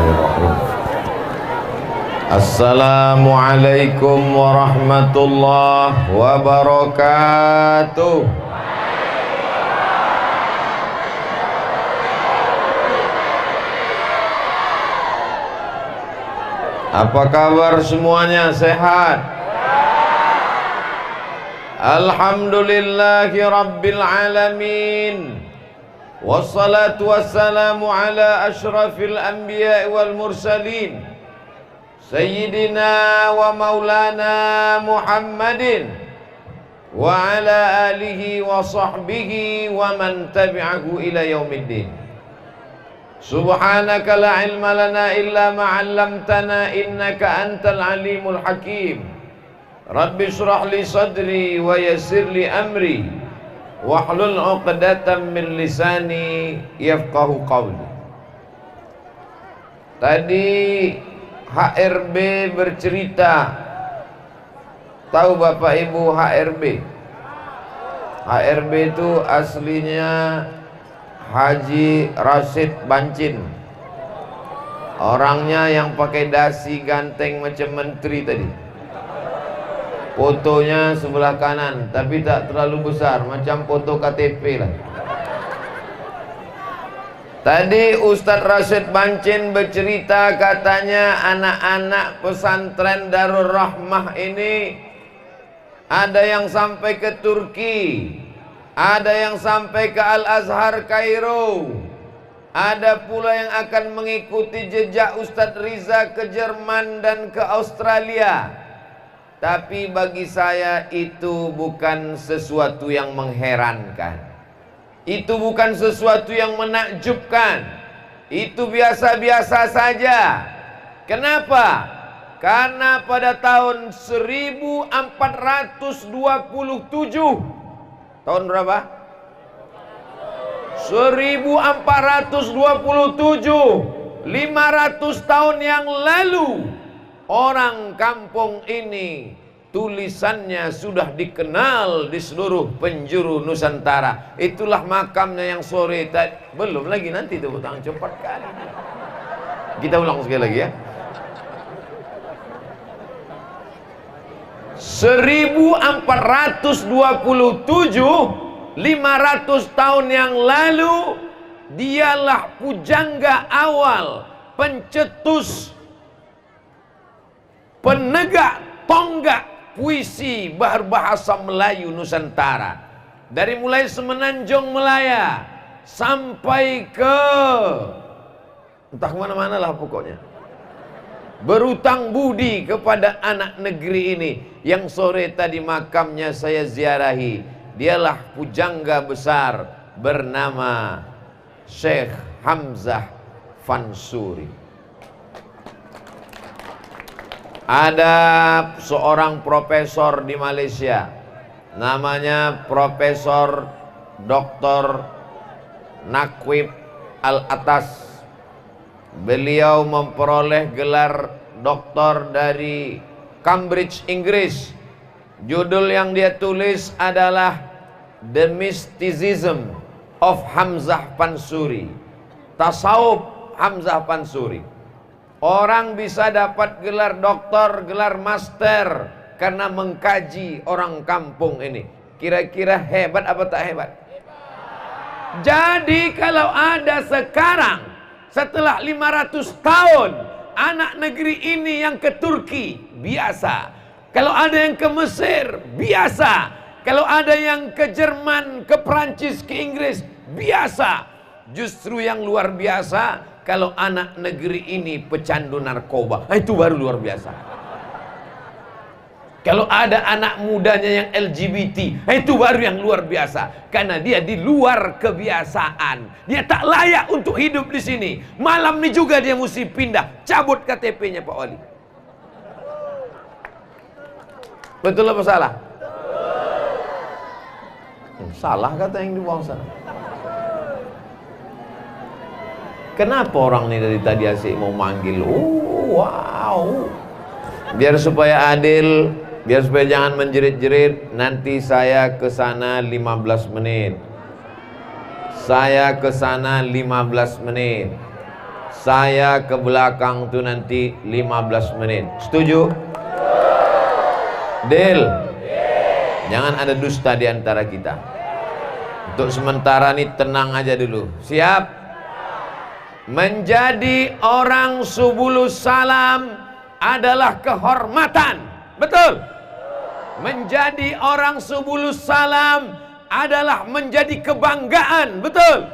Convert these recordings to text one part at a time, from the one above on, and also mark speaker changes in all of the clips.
Speaker 1: Bismillahirrahmanirrahim. Assalamualaikum warahmatullahi wabarakatuh. Apa kabar semuanya? Sehat? Alhamdulillahi rabbil alamin. Wassalatu wassalamu ala ashrafil anbiya wal mursalin Sayyidina wa maulana Muhammadin wa ala alihi wa sahbihi wa man tabi'ahu ila yaumiddin. Subhanaka la ilma lana illa ma 'allamtana innaka antal alimul hakim. Rabbi shrah li sadri wa yassir li amri wahlul 'uqdatam min lisani yafqahu qawli. Tadi HRB bercerita. Tahu Bapak Ibu HRB? HRB itu aslinya Haji Rashid Bancin. Orangnya yang pakai dasi ganteng macam menteri tadi. Fotonya sebelah kanan, tapi tak terlalu besar, macam foto KTP lah. Tadi Ustadz Rashid Bancin bercerita, katanya anak-anak pesantren Darul Rahmah ini ada yang sampai ke Turki, ada yang sampai ke Al-Azhar Kairo, ada pula yang akan mengikuti jejak Ustadz Riza ke Jerman dan ke Australia. Tapi bagi saya itu bukan sesuatu yang mengherankan. Itu bukan sesuatu yang menakjubkan. Itu biasa-biasa saja. Kenapa? Karena pada tahun 1427. Tahun berapa? 1427. 500 tahun yang lalu, orang kampung ini tulisannya sudah dikenal di seluruh penjuru Nusantara. Itulah makamnya yang sore tadi. Belum lagi, nanti tepuk tangan cepat kali. Kita ulang sekali lagi ya. 1427, 500 tahun yang lalu, dialah pujangga awal, pencetus, penegak tonggak puisi berbahasa Melayu Nusantara. Dari mulai Semenanjung Melaya sampai ke entah kemana-mana lah pokoknya. Berutang budi kepada anak negeri ini yang sore tadi makamnya saya ziarahi. Dialah pujangga besar bernama Syekh Hamzah Fansuri. Ada seorang profesor di Malaysia, namanya Profesor Dr. Nakwib Al-Atas. Beliau memperoleh gelar doktor dari Cambridge, Inggris. Judul yang dia tulis adalah The Mysticism of Hamzah Fansuri. Tasawuf Hamzah Fansuri. Orang bisa dapat gelar doktor, gelar master karena mengkaji orang kampung ini. Kira-kira hebat apa tak hebat? Jadi kalau ada sekarang, setelah 500 tahun, anak negeri ini yang ke Turki, biasa. Kalau ada yang ke Mesir, biasa. Kalau ada yang ke Jerman, ke Prancis, ke Inggris, biasa. Justru yang luar biasa, kalau anak negeri ini pecandu narkoba, itu baru luar biasa. Kalau ada anak mudanya yang LGBT, itu baru yang luar biasa. Karena dia di luar kebiasaan. Dia tak layak untuk hidup di sini. Malam ini juga dia mesti pindah, cabut KTP-nya Pak Wali. Betul apa salah? Salah kata yang dibuang sana. Kenapa orang ini dari tadi asyik mau manggil? Wow. Biar supaya adil, biar supaya jangan menjerit-jerit. Nanti saya ke sana 15 menit. Saya ke sana 15 menit. Saya ke belakang tuh nanti 15 menit. Setuju? Deal? Jangan ada dusta di antara kita. Untuk sementara nih tenang aja dulu. Siap? Menjadi orang subulus salam adalah kehormatan. Betul? Menjadi orang subulus salam adalah menjadi kebanggaan. Betul?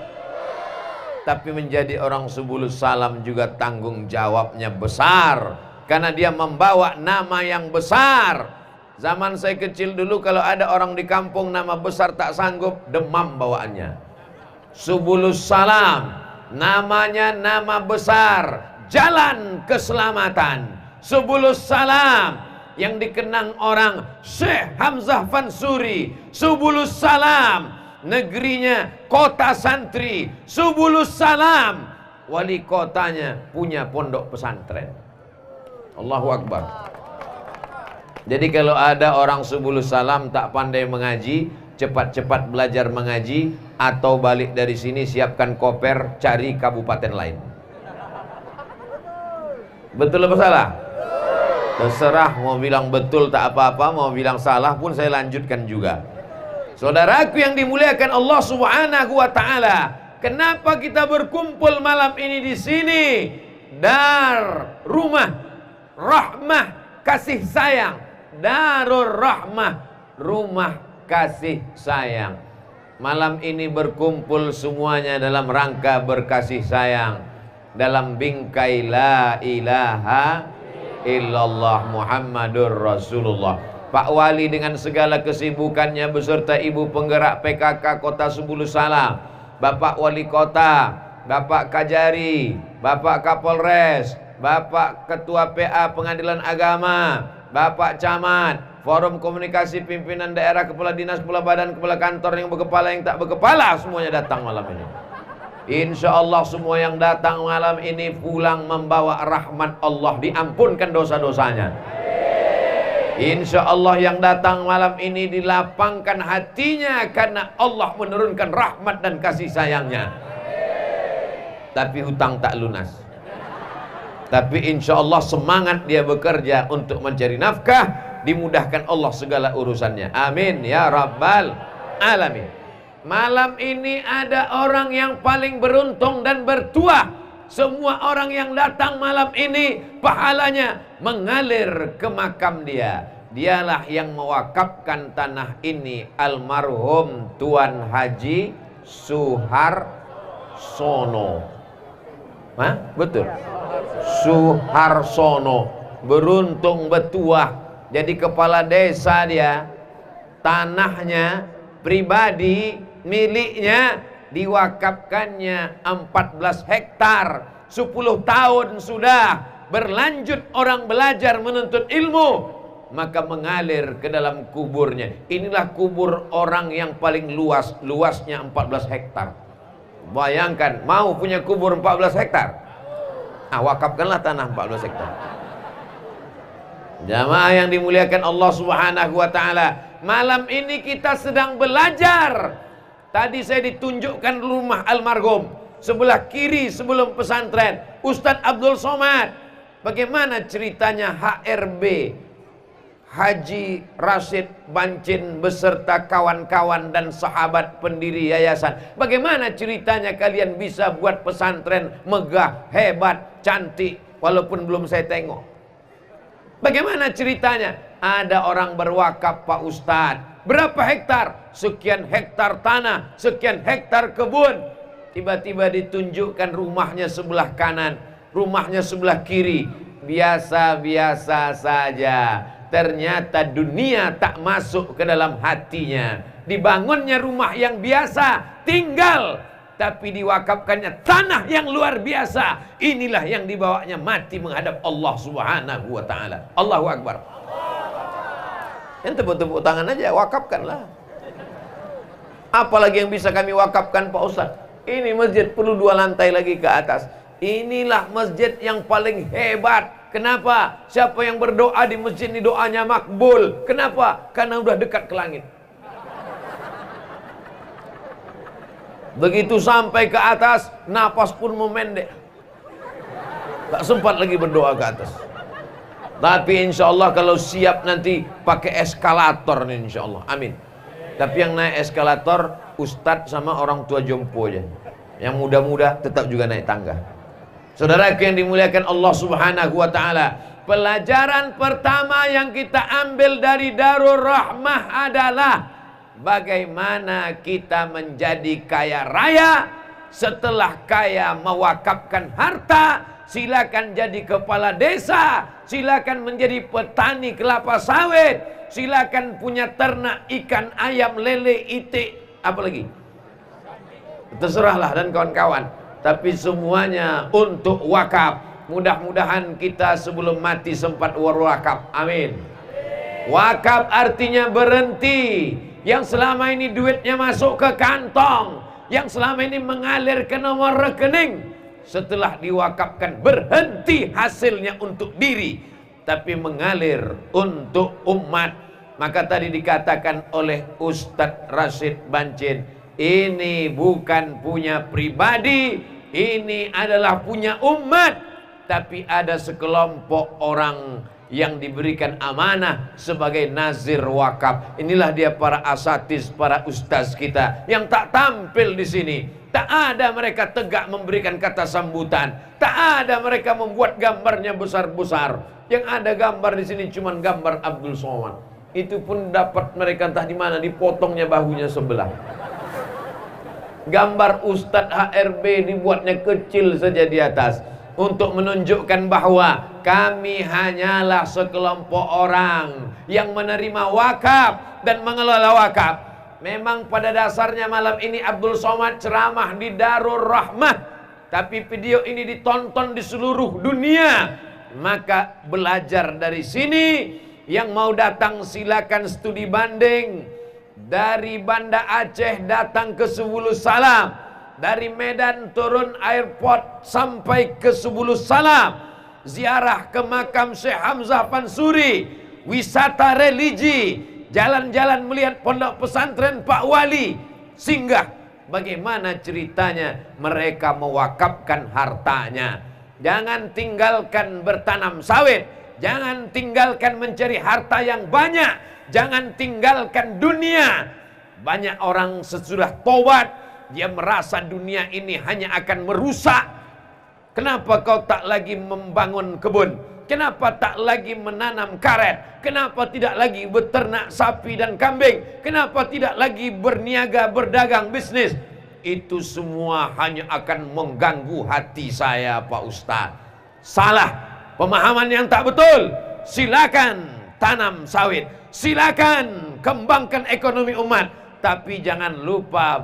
Speaker 1: Tapi menjadi orang subulus salam juga tanggung jawabnya besar, karena dia membawa nama yang besar. Zaman saya kecil dulu, kalau ada orang di kampung nama besar tak sanggup, demam bawaannya. Subulus salam, namanya nama besar, jalan keselamatan. Subulus salam yang dikenang orang Syekh Hamzah Fansuri. Subulus salam, negerinya kota santri. Subulus salam, wali kotanya punya pondok pesantren. Allahu Akbar. Jadi kalau ada orang subulus salam tak pandai mengaji, cepat-cepat belajar mengaji, atau balik dari sini siapkan koper cari kabupaten lain. Betul apa salah? Terserah, mau bilang betul tak apa-apa, mau bilang salah pun saya lanjutkan juga. Saudaraku yang dimuliakan Allah Subhanahu wa taala, kenapa kita berkumpul malam ini di sini? Dar rumah rahmah kasih sayang. Darur rahmah, rumah kasih sayang. Malam ini berkumpul semuanya dalam rangka berkasih sayang, dalam bingkai la ilaha illallah Muhammadur Rasulullah. Pak Wali dengan segala kesibukannya beserta Ibu Penggerak PKK Kota Subulus Salam, Bapak Wali Kota, Bapak Kajari, Bapak Kapolres, Bapak Ketua PA Pengadilan Agama, Bapak Camat, Forum Komunikasi Pimpinan Daerah, Kepala Dinas, Kepala Badan, Kepala Kantor, yang berkepala, yang tak berkepala, semuanya datang malam ini. Insya Allah semua yang datang malam ini pulang membawa rahmat Allah, diampunkan dosa-dosanya. Insya Allah yang datang malam ini dilapangkan hatinya karena Allah menurunkan rahmat dan kasih sayangnya. Tapi hutang tak lunas. Tapi insya Allah semangat dia bekerja untuk mencari nafkah, dimudahkan Allah segala urusannya. Amin ya rabbal alamin. Malam ini ada orang yang paling beruntung dan bertuah. Semua orang yang datang malam ini pahalanya mengalir ke makam dia. Dialah yang mewakafkan tanah ini, almarhum Tuan Haji Suharsono. Hah? Betul? Suharsono. Beruntung bertuah. Jadi kepala desa dia. Tanahnya pribadi miliknya diwakafkannya 14 hektar. 10 tahun sudah berlanjut orang belajar menuntut ilmu, maka mengalir ke dalam kuburnya. Inilah kubur orang yang paling luas, luasnya 14 hektar. Bayangkan, mau punya kubur 14 hektar? Wakafkanlah tanah 14 hektar. Jamaah yang dimuliakan Allah Subhanahu wa taala, malam ini kita sedang belajar. Tadi saya ditunjukkan rumah almarhum, sebelah kiri sebelum pesantren Ustadz Abdul Somad. Bagaimana ceritanya HRB Haji Rashid Bancin beserta kawan-kawan dan sahabat pendiri yayasan. Bagaimana ceritanya kalian bisa buat pesantren megah, hebat, cantik, walaupun belum saya tengok. Bagaimana ceritanya? Ada orang berwakaf, Pak Ustadz. Berapa hektar? Sekian hektar tanah, sekian hektar kebun. Tiba-tiba ditunjukkan rumahnya sebelah kanan, rumahnya sebelah kiri. Biasa-biasa saja. Ternyata dunia tak masuk ke dalam hatinya. Dibangunnya rumah yang biasa, tinggal. Tapi diwakafkannya tanah yang luar biasa. Inilah yang dibawanya mati menghadap Allah Subhanahu wa ta'ala. Allahu Akbar. Yang tepuk-tepuk tangan aja, wakafkanlah. Apalagi yang bisa kami wakafkan Pak Ustadz? Ini masjid perlu 2 lantai lagi ke atas. Inilah masjid yang paling hebat. Kenapa? Siapa yang berdoa di masjid ini doanya makbul. Kenapa? Karena udah dekat ke langit. Begitu sampai ke atas, napas pun memendek. Tak sempat lagi berdoa ke atas. Tapi insya Allah kalau siap nanti pakai eskalator nih insya Allah. Amin. Tapi yang naik eskalator ustadz sama orang tua jompo aja. Yang muda-muda tetap juga naik tangga. Saudaraku yang dimuliakan Allah Subhanahu wa taala, pelajaran pertama yang kita ambil dari Darul Rahmah adalah bagaimana kita menjadi kaya raya. Setelah kaya mewakafkan harta, silakan jadi kepala desa, silakan menjadi petani kelapa sawit, silakan punya ternak ikan, ayam, lele, itik, apa lagi? Terserahlah dan kawan-kawan. Tapi semuanya untuk wakaf. Mudah-mudahan kita sebelum mati sempat wakaf. Amin. Wakaf artinya berhenti. Yang selama ini duitnya masuk ke kantong, yang selama ini mengalir ke nomor rekening, setelah diwakafkan berhenti hasilnya untuk diri, tapi mengalir untuk umat. Maka tadi dikatakan oleh Ustadz Rashid Bancin, ini bukan punya pribadi, ini adalah punya umat. Tapi ada sekelompok orang yang diberikan amanah sebagai nazir wakaf. Inilah dia para asatis, para ustaz kita yang tak tampil di sini. Tak ada mereka tegak memberikan kata sambutan. Tak ada mereka membuat gambarnya besar-besar. Yang ada gambar di sini cuma gambar Abdul Somad. Itu pun dapat mereka entah di mana, dipotongnya bahunya sebelah. Gambar Ustadz HRB dibuatnya kecil saja di atas, untuk menunjukkan bahwa kami hanyalah sekelompok orang yang menerima wakaf dan mengelola wakaf. Memang pada dasarnya malam ini Abdul Somad ceramah di Darul Rahmah, tapi video ini ditonton di seluruh dunia. Maka belajar dari sini. Yang mau datang silakan studi banding. Dari Banda Aceh datang ke Sebulu Salam, dari Medan turun airport sampai ke Sebulu Salam, ziarah ke makam Syekh Hamzah Pansuri, wisata religi, jalan-jalan melihat pondok pesantren Pak Wali, singgah bagaimana ceritanya mereka mewakafkan hartanya. Jangan tinggalkan bertanam sawit, jangan tinggalkan mencari harta yang banyak, jangan tinggalkan dunia. Banyak orang sesudah tobat, dia merasa dunia ini hanya akan merusak. Kenapa kau tak lagi membangun kebun? Kenapa tak lagi menanam karet? Kenapa tidak lagi beternak sapi dan kambing? Kenapa tidak lagi berniaga, berdagang, bisnis? Itu semua hanya akan mengganggu hati saya, Pak Ustaz. Salah, pemahaman yang tak betul. Silakan tanam sawit, silakan kembangkan ekonomi umat, tapi jangan lupa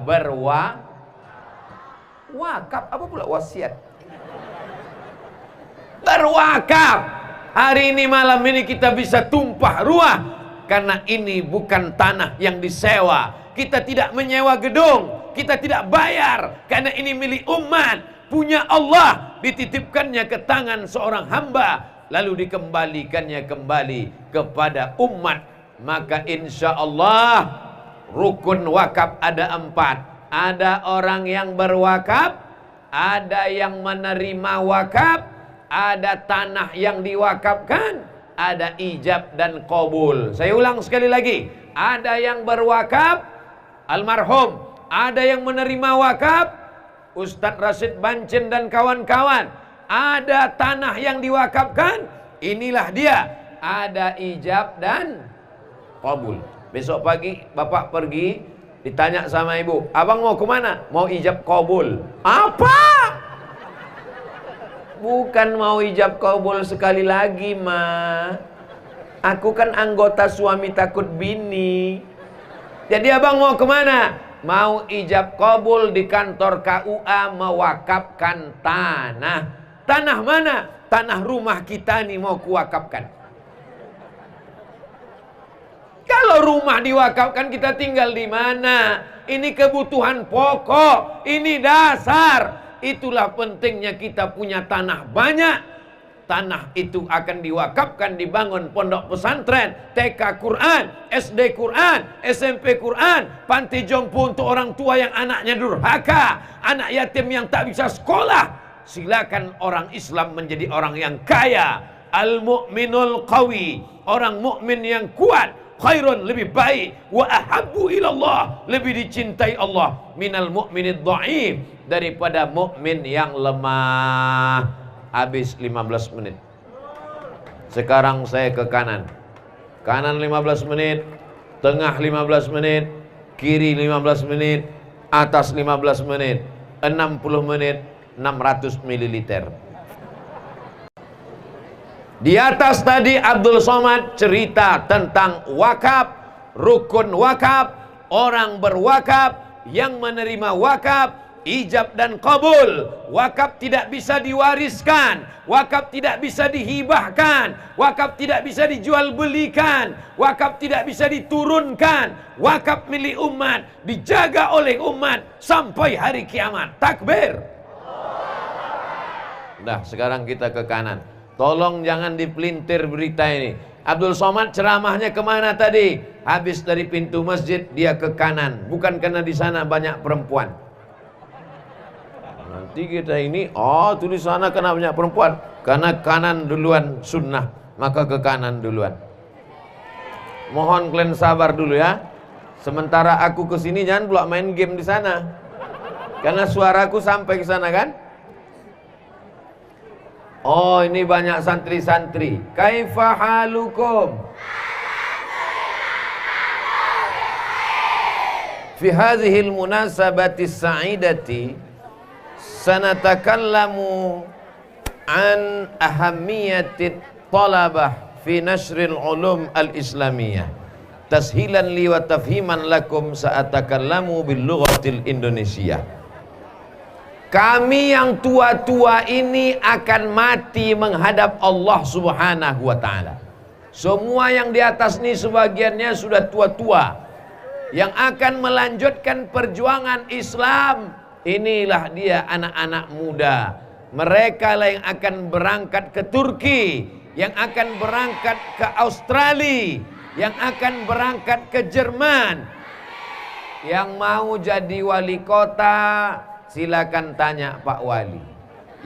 Speaker 1: wakaf. Apa pula wasiat? Berwakaf. Hari ini, malam ini kita bisa tumpah ruah, karena ini bukan tanah yang disewa. Kita tidak menyewa gedung, kita tidak bayar, karena ini milik umat, punya Allah, dititipkannya ke tangan seorang hamba, lalu dikembalikannya kembali kepada umat. Maka insya Allah rukun wakaf ada 4. Ada orang yang berwakaf, ada yang menerima wakaf, ada tanah yang diwakafkan, ada ijab dan qabul. Saya ulang sekali lagi, ada yang berwakaf almarhum, ada yang menerima wakaf Ustadz Rashid Bancin dan kawan-kawan, ada tanah yang diwakafkan, inilah dia, ada ijab dan qabul. Besok pagi bapak pergi, ditanya sama ibu, abang mau kemana? Mau ijab qabul. Apa? Bukan mau ijab qabul sekali lagi, ma. Aku kan anggota suami takut bini. Jadi abang mau kemana? Mau ijab qabul di kantor KUA, mewakafkan tanah. Tanah mana? Tanah rumah kita nih mau kuwakafkan. Kalau rumah diwakafkan, kita tinggal di mana? Ini kebutuhan pokok, ini dasar. Itulah pentingnya kita punya tanah banyak. Tanah itu akan diwakafkan, dibangun pondok pesantren, TK Quran, SD Quran, SMP Quran, panti jompo untuk orang tua yang anaknya durhaka, anak yatim yang tak bisa sekolah. silakan orang Islam menjadi orang yang kaya. Al-mu'minul qawi, orang mukmin yang kuat, khairun, lebih baik, wa ahabbu ilallah, lebih dicintai Allah, minal mu'minid dha'if, daripada mukmin yang lemah. Habis 15 menit. Sekarang saya ke kanan. Kanan 15 menit, tengah 15 menit, kiri 15 menit, atas 15 menit, 60 menit, 600 mililiter. Di atas tadi Abdul Somad cerita tentang wakaf, rukun wakaf, orang berwakaf, yang menerima wakaf, ijab dan qabul. Wakaf tidak bisa diwariskan, wakaf tidak bisa dihibahkan, wakaf tidak bisa dijual belikan, wakaf tidak bisa diturunkan. Wakaf milik umat, dijaga oleh umat sampai hari kiamat. Takbir. Nah, sekarang kita ke kanan. Tolong jangan dipelintir berita ini. Abdul Somad ceramahnya kemana tadi? Habis dari pintu masjid dia ke kanan. Bukan karena di sana banyak perempuan. Nanti kita ini, tulis sana karena banyak perempuan. Karena kanan duluan sunnah, maka ke kanan duluan. Mohon kalian sabar dulu ya. Sementara aku ke sini jangan pula main game di sana. Karena suaraku sampai ke sana kan? Oh, ini banyak santri-santri. Kaifa halukum? Fi hadhil munasabati sa'idati sanatakallamu an ahammiyatit talabah fi nashril ulum al-islamiyah. Tashilan li wa tafhiman lakum sa'atakallamu bil lughatil Indonesia. Kami yang tua-tua ini akan mati menghadap Allah Subhanahu wa ta'ala. Semua yang di atas ini sebagiannya sudah tua-tua, yang akan melanjutkan perjuangan Islam. Inilah dia anak-anak muda. Mereka lah yang akan berangkat ke Turki, yang akan berangkat ke Australia, yang akan berangkat ke Jerman. Yang mau jadi wali kota, silakan tanya Pak Wali.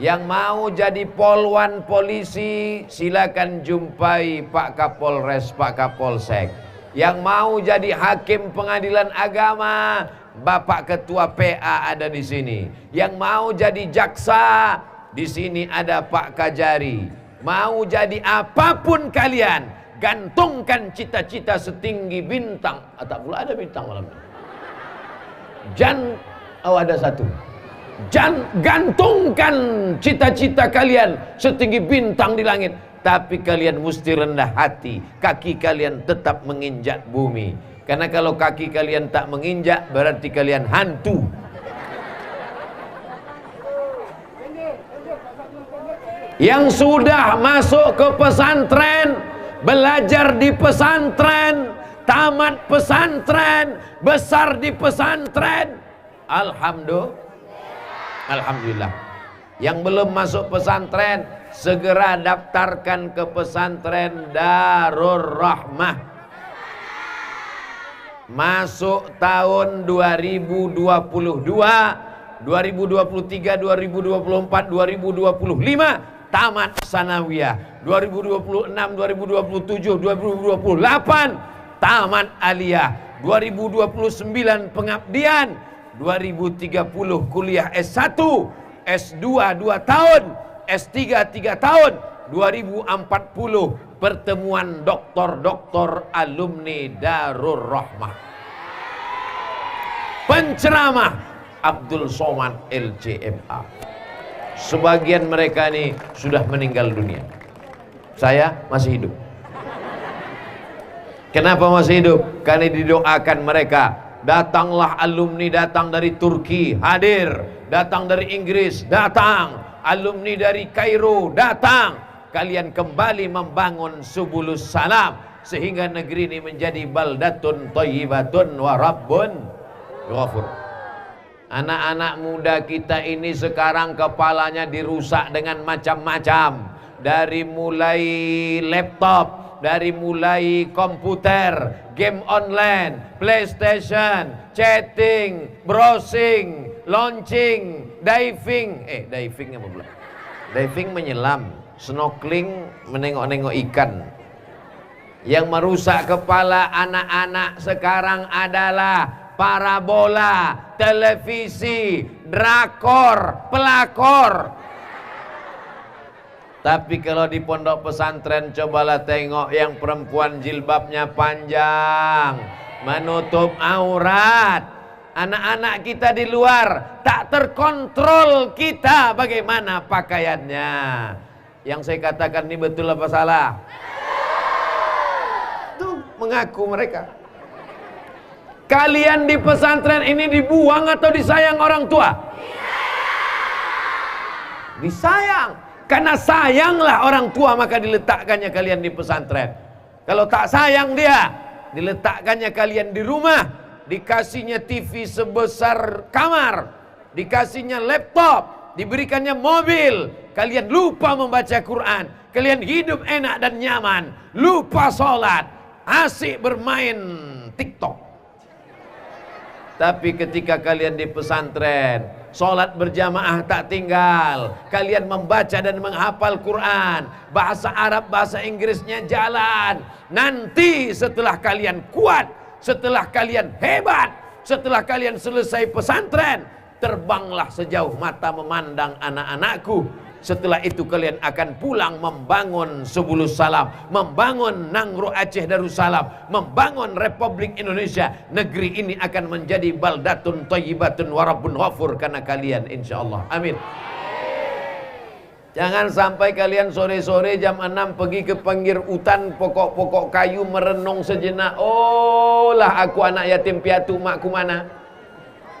Speaker 1: Yang mau jadi polwan polisi, silakan jumpai Pak Kapolres, Pak Kapolsek. Yang mau jadi hakim pengadilan agama, Bapak Ketua PA ada di sini. Yang mau jadi jaksa, di sini ada Pak Kajari. Mau jadi apapun kalian, gantungkan cita-cita setinggi bintang. Tak pula ada bintang malam ini. Ada satu. Gantungkan cita-cita kalian setinggi bintang di langit, tapi kalian mesti rendah hati. Kaki kalian tetap menginjak bumi. Karena kalau kaki kalian tak menginjak, berarti kalian hantu. Yang sudah masuk ke pesantren, belajar di pesantren, tamat pesantren, besar di pesantren, Alhamdulillah. Yang belum masuk pesantren, segera daftarkan ke pesantren Darur Rahmah. Masuk tahun 2022, 2023, 2024, 2025 tamat sanawiyah. 2026, 2027, 2028 tamat aliyah. 2029 pengabdian. 2030 kuliah S1, S2 2 tahun, S3 3 tahun. 2040 pertemuan doktor-doktor alumni Darur Rahmah. Penceramah Abdul Somad LCMA. Sebagian mereka ini sudah meninggal dunia. Saya masih hidup. Kenapa masih hidup? Karena didoakan mereka. Datanglah alumni, datang dari Turki, hadir. Datang dari Inggris, datang. Alumni dari Kairo, datang. Kalian kembali membangun Subulus Salam, sehingga negeri ini menjadi baldatun thayyibatun wa rabbun ghafur. Anak-anak muda kita ini sekarang kepalanya dirusak dengan macam-macam. Dari mulai laptop, dari mulai komputer, game online, PlayStation, chatting, browsing, launching, diving apa pula? Diving menyelam, snorkeling menengok-nengok ikan. Yang merusak kepala anak-anak sekarang adalah parabola, televisi, drakor, pelakor. Tapi kalau di pondok pesantren cobalah tengok yang perempuan jilbabnya panjang, menutup aurat. Anak-anak kita di luar tak terkontrol kita bagaimana pakaiannya. Yang saya katakan ini betul apa salah? Tuh mengaku mereka. Kalian di pesantren ini dibuang atau disayang orang tua? Disayang. Karena sayanglah orang tua maka diletakkannya kalian di pesantren. Kalau tak sayang dia, diletakkannya kalian di rumah, dikasihnya TV sebesar kamar, dikasihnya laptop, diberikannya mobil, kalian lupa membaca Quran, kalian hidup enak dan nyaman, lupa sholat, asik bermain TikTok. Tapi ketika kalian di pesantren, sholat berjamaah tak tinggal, kalian membaca dan menghafal Quran, bahasa Arab, bahasa Inggrisnya jalan. Nanti setelah kalian kuat, setelah kalian hebat, setelah kalian selesai pesantren, terbanglah sejauh mata memandang anak-anakku. Setelah itu kalian akan pulang membangun Subulus Salam, membangun Nangro Aceh Darussalam, membangun Republik Indonesia. Negeri ini akan menjadi baldatun thayyibatun warabbun ghafur karena kalian insyaallah. Amin. Jangan sampai kalian sore-sore jam 6 pergi ke pinggir hutan pokok-pokok kayu merenung sejenak. Oh lah aku anak yatim piatu, makku mana?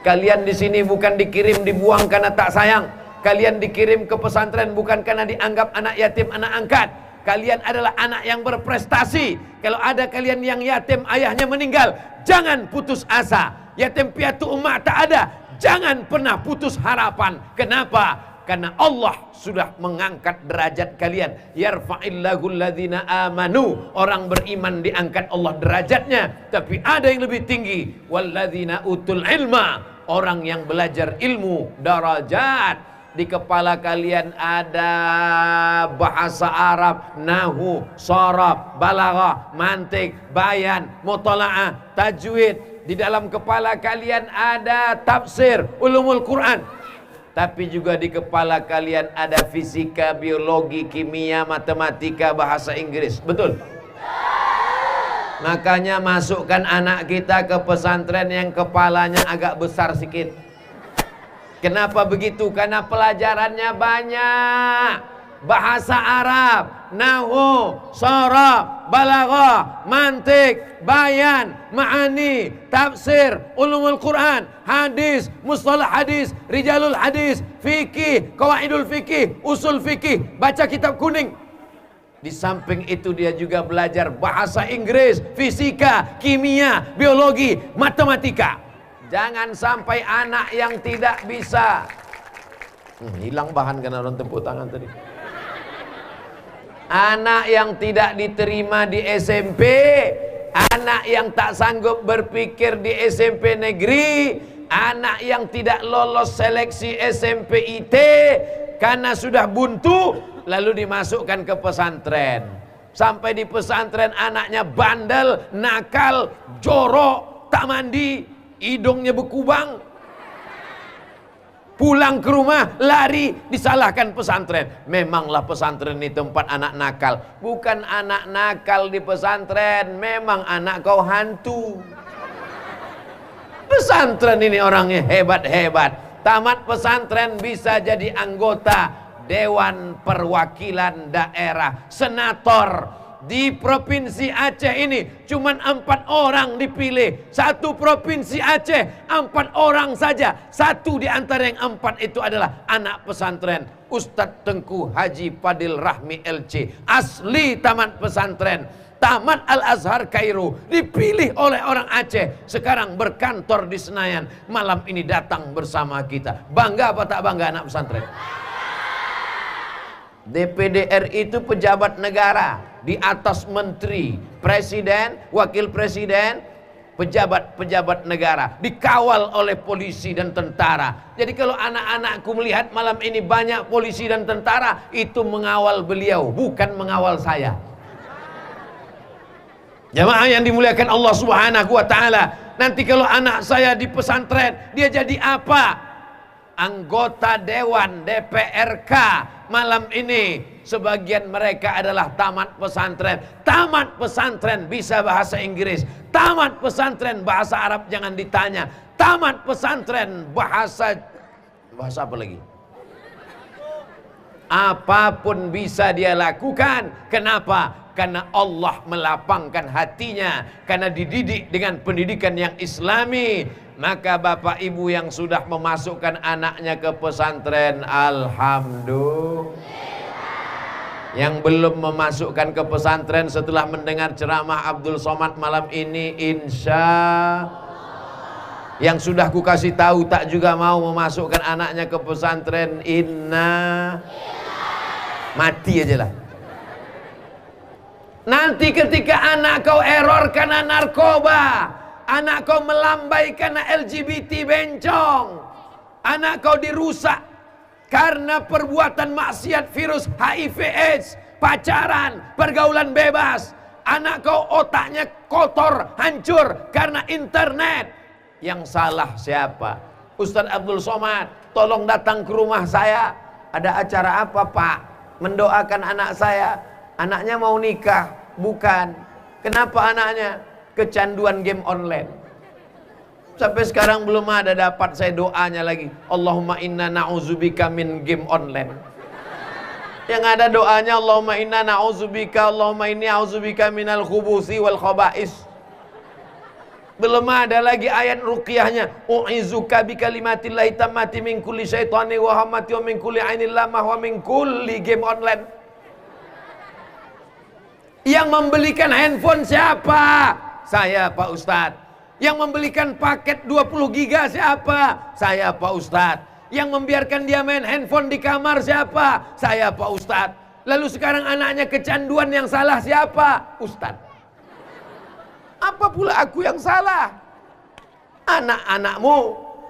Speaker 1: Kalian di sini bukan dikirim dibuang karena tak sayang. Kalian dikirim ke pesantren bukan karena dianggap anak yatim, anak angkat. Kalian adalah anak yang berprestasi. Kalau ada kalian yang yatim, ayahnya meninggal, jangan putus asa. Yatim piatu umat tak ada, jangan pernah putus harapan. Kenapa? Karena Allah sudah mengangkat derajat kalian. Yarfa'illahu alladhina amanu. Orang beriman diangkat Allah derajatnya. Tapi ada yang lebih tinggi. Walladzina utul ilma. Orang yang belajar ilmu darajat. Di kepala kalian ada bahasa Arab, nahu, sharaf, balaghah, mantik, bayan, mutalaah, tajwid. Di dalam kepala kalian ada tafsir, ulumul Quran. Tapi juga di kepala kalian ada fisika, biologi, kimia, matematika, bahasa Inggris. Betul? Makanya masukkan anak kita ke pesantren yang kepalanya agak besar sedikit. Kenapa begitu? Karena pelajarannya banyak. Bahasa Arab, nahwu, sharaf, balaghah, mantik, bayan, ma'ani, tafsir, ulumul Quran, hadis, mustalah hadis, rijalul hadis, fikih, qawaidul fikih, usul fikih, baca kitab kuning. Di samping itu dia juga belajar bahasa Inggris, fisika, kimia, biologi, matematika. Jangan sampai anak yang tidak bisa. Hilang bahan karena orang tepuk tangan tadi. Anak yang tidak diterima di SMP, anak yang tak sanggup berpikir di SMP negeri, anak yang tidak lolos seleksi SMP IT karena sudah buntu, lalu dimasukkan ke pesantren. Sampai di pesantren anaknya bandel, nakal, jorok, tak mandi, hidungnya berkubang, pulang ke rumah lari, disalahkan pesantren. Memanglah pesantren ini tempat anak nakal. Bukan anak nakal di pesantren, memang anak kau hantu. Pesantren ini orangnya hebat-hebat. Tamat pesantren bisa jadi anggota Dewan Perwakilan Daerah, senator. Di Provinsi Aceh ini cuman 4 orang dipilih. Satu Provinsi Aceh 4 orang saja. Satu di antara yang 4 itu adalah anak pesantren Ustadz Tengku Haji Fadil Rahmi LC. Asli tamat pesantren, tamat Al-Azhar Kairo, dipilih oleh orang Aceh. Sekarang berkantor di Senayan. Malam ini datang bersama kita. Bangga apa tak bangga anak pesantren? DPD RI itu pejabat negara, di atas menteri, presiden, wakil presiden, pejabat-pejabat negara, dikawal oleh polisi dan tentara. Jadi kalau anak-anakku melihat malam ini banyak polisi dan tentara, itu mengawal beliau, bukan mengawal saya. Jamaah yang dimuliakan Allah Subhanahu wa taala, nanti kalau anak saya di pesantren, dia jadi apa? Anggota Dewan DPRK. Malam ini sebagian mereka adalah tamat pesantren. Tamat pesantren bisa bahasa Inggris, tamat pesantren bahasa Arab jangan ditanya, tamat pesantren bahasa apa lagi? Apapun bisa dia lakukan. Kenapa? Karena Allah melapangkan hatinya, karena dididik dengan pendidikan yang islami. Maka bapak ibu yang sudah memasukkan anaknya ke pesantren, alhamdulillah. Yang belum memasukkan ke pesantren setelah mendengar ceramah Abdul Somad malam ini, insya yang sudah ku kasih tahu tak juga mau memasukkan anaknya ke pesantren, mati aja lah. Nanti ketika anak kau error karena narkoba, anak kau melambai karena LGBT bencong, anak kau dirusak karena perbuatan maksiat virus HIV AIDS, pacaran, pergaulan bebas, anak kau otaknya kotor, hancur karena internet. Yang salah siapa? Ustadz Abdul Somad, tolong datang ke rumah saya. Ada acara apa pak? Mendoakan anak saya. Anaknya mau nikah. Bukan. Kenapa anaknya? Kecanduan game online. Sampai sekarang belum ada dapat saya doanya lagi. Allahumma inna na'udzubika min game online. Yang ada doanya Allahumma inna na'udzubika, Allahumma inni a'udzubika minal khubusi wal khaba'is. Belum ada lagi ayat ruqyahnya. U'izuka bi kalimatillahi tammati min kulli syaitani wa hamati wa min kulli ainil lamah wa min kulli game online. Yang membelikan handphone siapa? Saya Pak Ustadz. Yang membelikan paket 20 giga siapa? Saya Pak Ustadz. Yang membiarkan dia main handphone di kamar siapa? Saya Pak Ustadz. Lalu sekarang anaknya kecanduan, yang salah siapa? Ustadz. Apa pula aku yang salah? Anak-anakmu,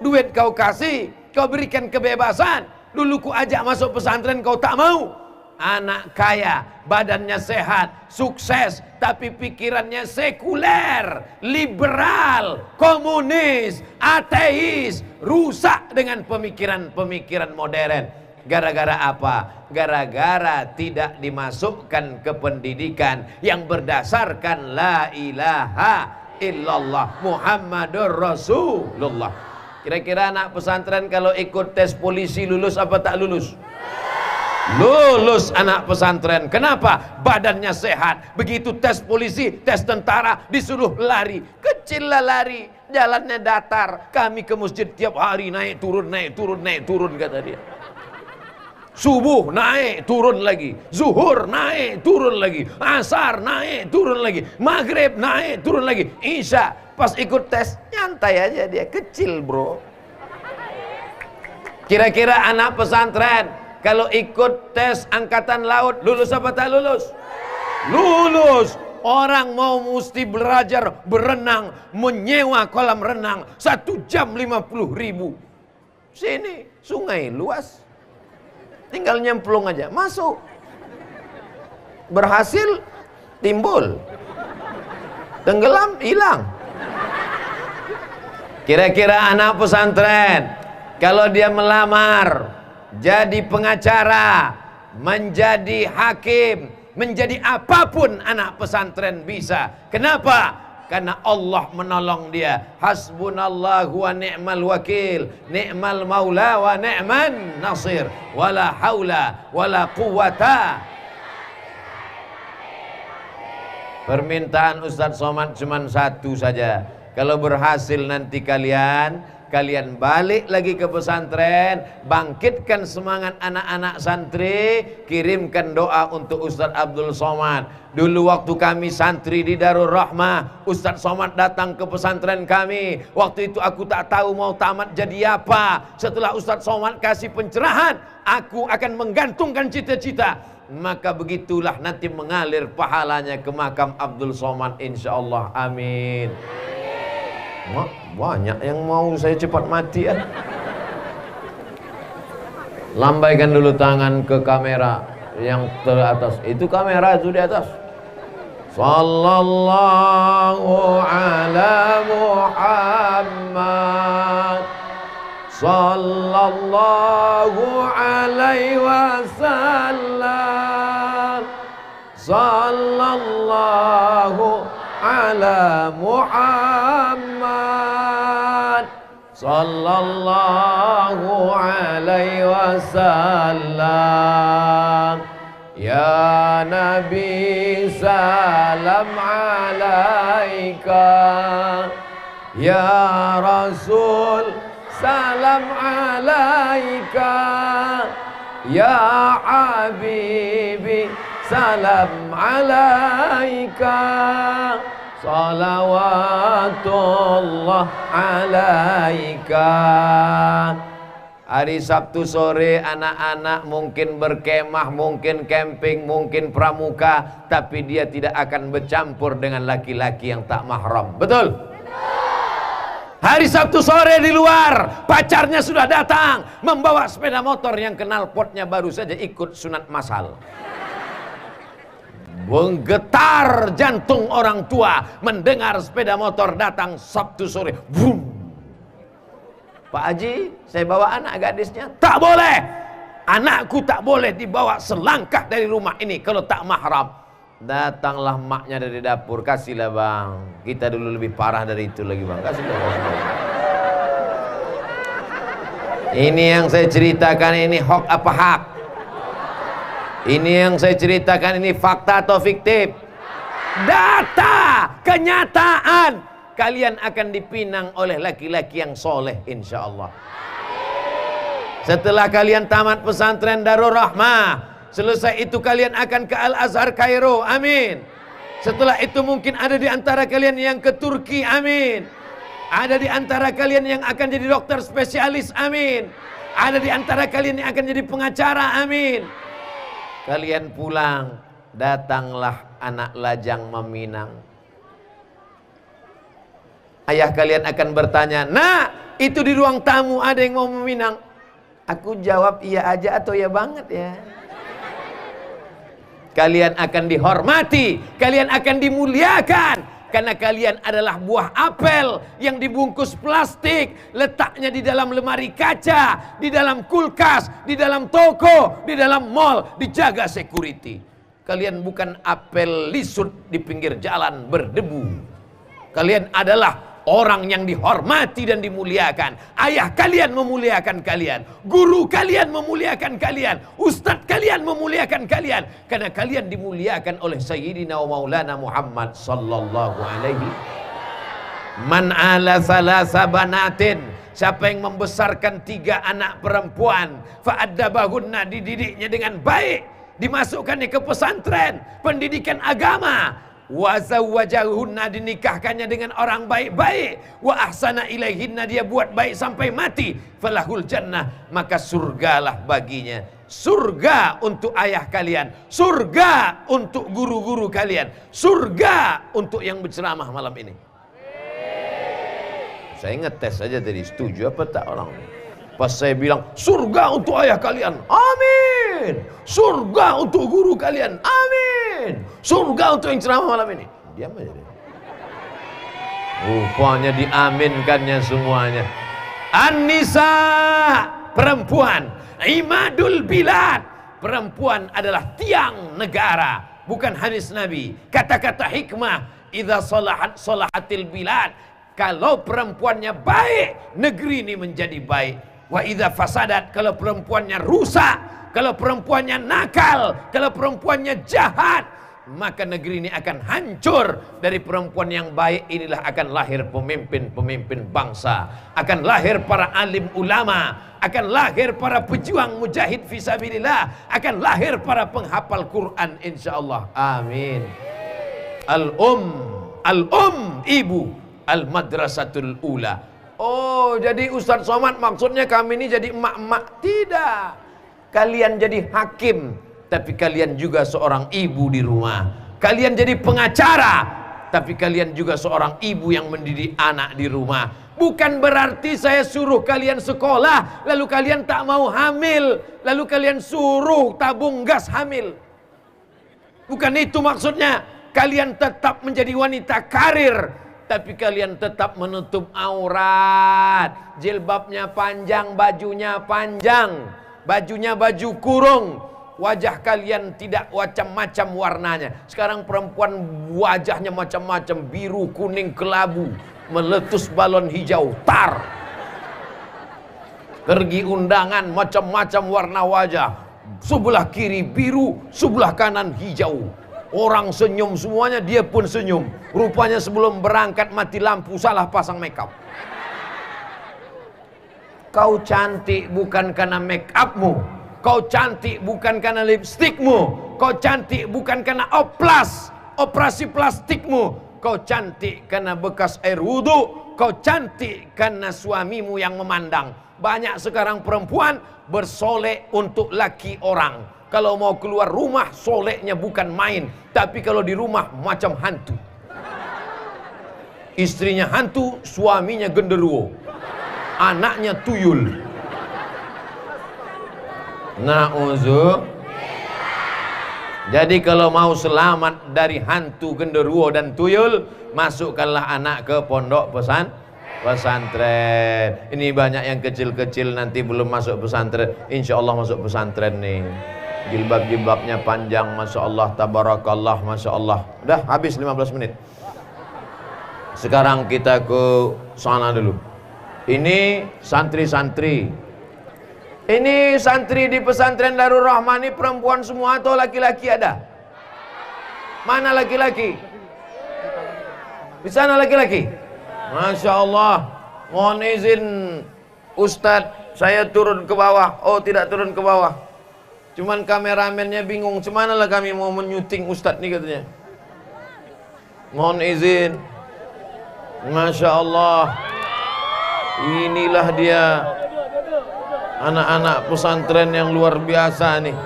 Speaker 1: duit kau kasih, kau berikan kebebasan. Dulu ku ajak masuk pesantren kau tak mau. Anak kaya, badannya sehat, sukses, tapi pikirannya sekuler, liberal, komunis, ateis, rusak dengan pemikiran-pemikiran modern. Gara-gara apa? Gara-gara tidak dimasukkan ke pendidikan yang berdasarkan la ilaha illallah Muhammadur Rasulullah. Kira-kira anak pesantren kalau ikut tes polisi lulus apa tak lulus? Lulus anak pesantren. Kenapa? Badannya sehat. Begitu tes polisi, tes tentara, disuruh lari. Kecil lah lari, jalannya datar. Kami ke masjid tiap hari naik turun, naik turun, naik turun, kata dia. Subuh naik turun lagi, zuhur naik turun lagi, asar naik turun lagi, maghrib naik turun lagi, isya. Pas ikut tes nyantai aja dia, kecil bro. Kira-kira anak pesantren kalau ikut tes angkatan laut, lulus apa tak lulus? Lulus. Orang mau mesti belajar berenang, menyewa kolam renang 1 jam 50.000. Sini sungai luas, tinggal nyemplung aja, masuk. Berhasil, timbul. Tenggelam, hilang. Kira-kira anak pesantren kalau dia melamar jadi pengacara, menjadi hakim, menjadi apapun anak pesantren bisa. Kenapa? Karena Allah menolong dia. Hasbunallahu wa ni'mal wakil, ni'mal maula wa ni'man nasir, wala haula wala quwata. Permintaan Ustadz Somad cuma satu saja. Kalau berhasil nanti kalian balik lagi ke pesantren, bangkitkan semangat anak-anak santri, kirimkan doa untuk Ustadz Abdul Somad. Dulu waktu kami santri di Darul Rahmah, Ustadz Somad datang ke pesantren kami. Waktu itu aku tak tahu mau tamat jadi apa. Setelah Ustadz Somad kasih pencerahan, aku akan menggantungkan cita-cita. Maka begitulah nanti mengalir pahalanya ke makam Abdul Somad, insya Allah. Amin. Banyak yang mau saya cepat mati ya. Lambaikan dulu tangan ke kamera yang teratas. Itu kamera itu di atas. Sallallahu ala Muhammad. Sallallahu alaihi wasallam. Sallallahu ala Muhammad. Sallallahu alaihi wasallam. Ya Nabi salam alaika. Ya Rasul salam alaika. Ya Habibi salam alaika. Salawatullah alaika. Hari Sabtu sore anak-anak mungkin berkemah, mungkin camping, mungkin pramuka, tapi dia tidak akan bercampur dengan laki-laki yang tak mahram. Betul? Hari Sabtu sore di luar, pacarnya sudah datang membawa sepeda motor yang knalpotnya baru saja ikut sunat masal. Menggetar jantung orang tua mendengar sepeda motor datang Sabtu sore. Boom. Pak Haji, saya bawa anak gadisnya. Tak boleh. Anakku tak boleh dibawa selangkah dari rumah ini kalau tak mahram. Datanglah maknya dari dapur. Kasihlah bang, kita dulu lebih parah dari itu lagi bang. Kasihlah bang. Ini yang saya ceritakan ini hoax apa hak? Ini yang saya ceritakan ini fakta atau fiktif? Data, kenyataan. Kalian akan dipinang oleh laki-laki yang soleh insya Allah. Setelah kalian tamat pesantren Darul Rahmah, selesai itu kalian akan ke Al-Azhar Kairo, amin. Setelah itu mungkin ada di antara kalian yang ke Turki, amin. Ada di antara kalian yang akan jadi dokter spesialis, amin. Ada di antara kalian yang akan jadi pengacara, amin. Kalian pulang, datanglah anak lajang meminang. Ayah kalian akan bertanya, "Nak, itu di ruang tamu ada yang mau meminang?" Aku jawab iya aja atau ya banget ya. Kalian akan dihormati, kalian akan dimuliakan, karena kalian adalah buah apel yang dibungkus plastik, letaknya di dalam lemari kaca, di dalam kulkas, di dalam toko, di dalam mall, dijaga security. Kalian bukan apel lisut di pinggir jalan berdebu. Kalian adalah orang yang dihormati dan dimuliakan. Ayah kalian memuliakan kalian, guru kalian memuliakan kalian, ustadz kalian memuliakan kalian, karena kalian dimuliakan oleh Sayyidina wa Maulana Muhammad sallallahu alaihi. Man ala salasa banatin, siapa yang membesarkan 3 anak perempuan, fa'addabahunna, dididiknya dengan baik, dimasukkannya ke pesantren, pendidikan agama, wa zawwajahunna, dinikahkannya dengan orang baik-baik, wa ahsana ilaihinna, dia buat baik sampai mati, falahul jannah, maka surgalah baginya. Surga untuk ayah kalian, surga untuk guru-guru kalian, surga untuk yang berceramah malam ini. Saya ngetes aja tadi, setuju apa tak orang? Pas saya bilang surga untuk ayah kalian, amin. Surga untuk guru kalian, amin. Surga untuk yang ceramah malam ini, diam aja dia. Rupanya diaminkannya semuanya. An-nisa, perempuan, imadul bilad, perempuan adalah tiang negara. Bukan hadis Nabi, kata-kata hikmah, idza salahatil bilad, kalau perempuannya baik, negeri ini menjadi baik. Wa idza fasadat, kalau perempuannya rusak, kalau perempuannya nakal, kalau perempuannya jahat, maka negeri ini akan hancur. Dari perempuan yang baik inilah akan lahir pemimpin-pemimpin bangsa, akan lahir para alim ulama, akan lahir para pejuang mujahid fisabilillah, akan lahir para penghafal Quran insyaallah, amin. Al-um, ibu, al-madrasatul ula. Oh, jadi Ustadz Somad maksudnya kami ini jadi emak-emak? Tidak. Kalian jadi hakim, tapi kalian juga seorang ibu di rumah. Kalian jadi pengacara, tapi kalian juga seorang ibu yang mendidik anak di rumah. Bukan berarti saya suruh kalian sekolah, lalu kalian tak mau hamil, lalu kalian suruh tabung gas hamil. Bukan itu maksudnya. Kalian tetap menjadi wanita karir, tapi kalian tetap menutup aurat. Jilbabnya panjang, bajunya panjang, bajunya baju kurung. Wajah kalian tidak macam-macam warnanya. Sekarang perempuan wajahnya macam-macam, biru, kuning, kelabu, meletus balon hijau, tar. Pergi undangan macam-macam warna wajah. Sebelah kiri biru, sebelah kanan hijau. Orang senyum semuanya, dia pun senyum. Rupanya sebelum berangkat mati lampu, salah pasang makeup. Kau cantik bukan karena make upmu. Kau cantik bukan karena lipstikmu. Kau cantik bukan karena operasi plastikmu. Kau cantik karena bekas air wudhu. Kau cantik karena suamimu yang memandang. Banyak sekarang perempuan bersolek untuk laki orang. Kalau mau keluar rumah, soleknya bukan main. Tapi kalau di rumah, macam hantu. Istrinya hantu, suaminya genderuwo. Anaknya tuyul. Na'udzu. Jadi kalau mau selamat dari hantu, genderuwo dan tuyul, masukkanlah anak ke pondok pesantren. Ini banyak yang kecil-kecil nanti belum masuk pesantren. Insya Allah masuk pesantren nih. Jilbab-jilbabnya panjang, Masya Allah, tabarakallah, Masya Allah. Udah habis 15 menit. Sekarang kita ke sana dulu. Ini santri-santri. Ini santri di pesantren Darul Rahmah ini perempuan semua atau laki-laki ada? Mana laki-laki? Di sana laki-laki? Masya Allah. Mohon izin Ustadz, saya turun ke bawah. Oh, tidak turun ke bawah. Cuman kameramennya bingung, cemana lah kami mau menyuting Ustadz nih katanya. Mohon izin. Masya Allah. Inilah dia anak-anak pesantren yang luar biasa nih.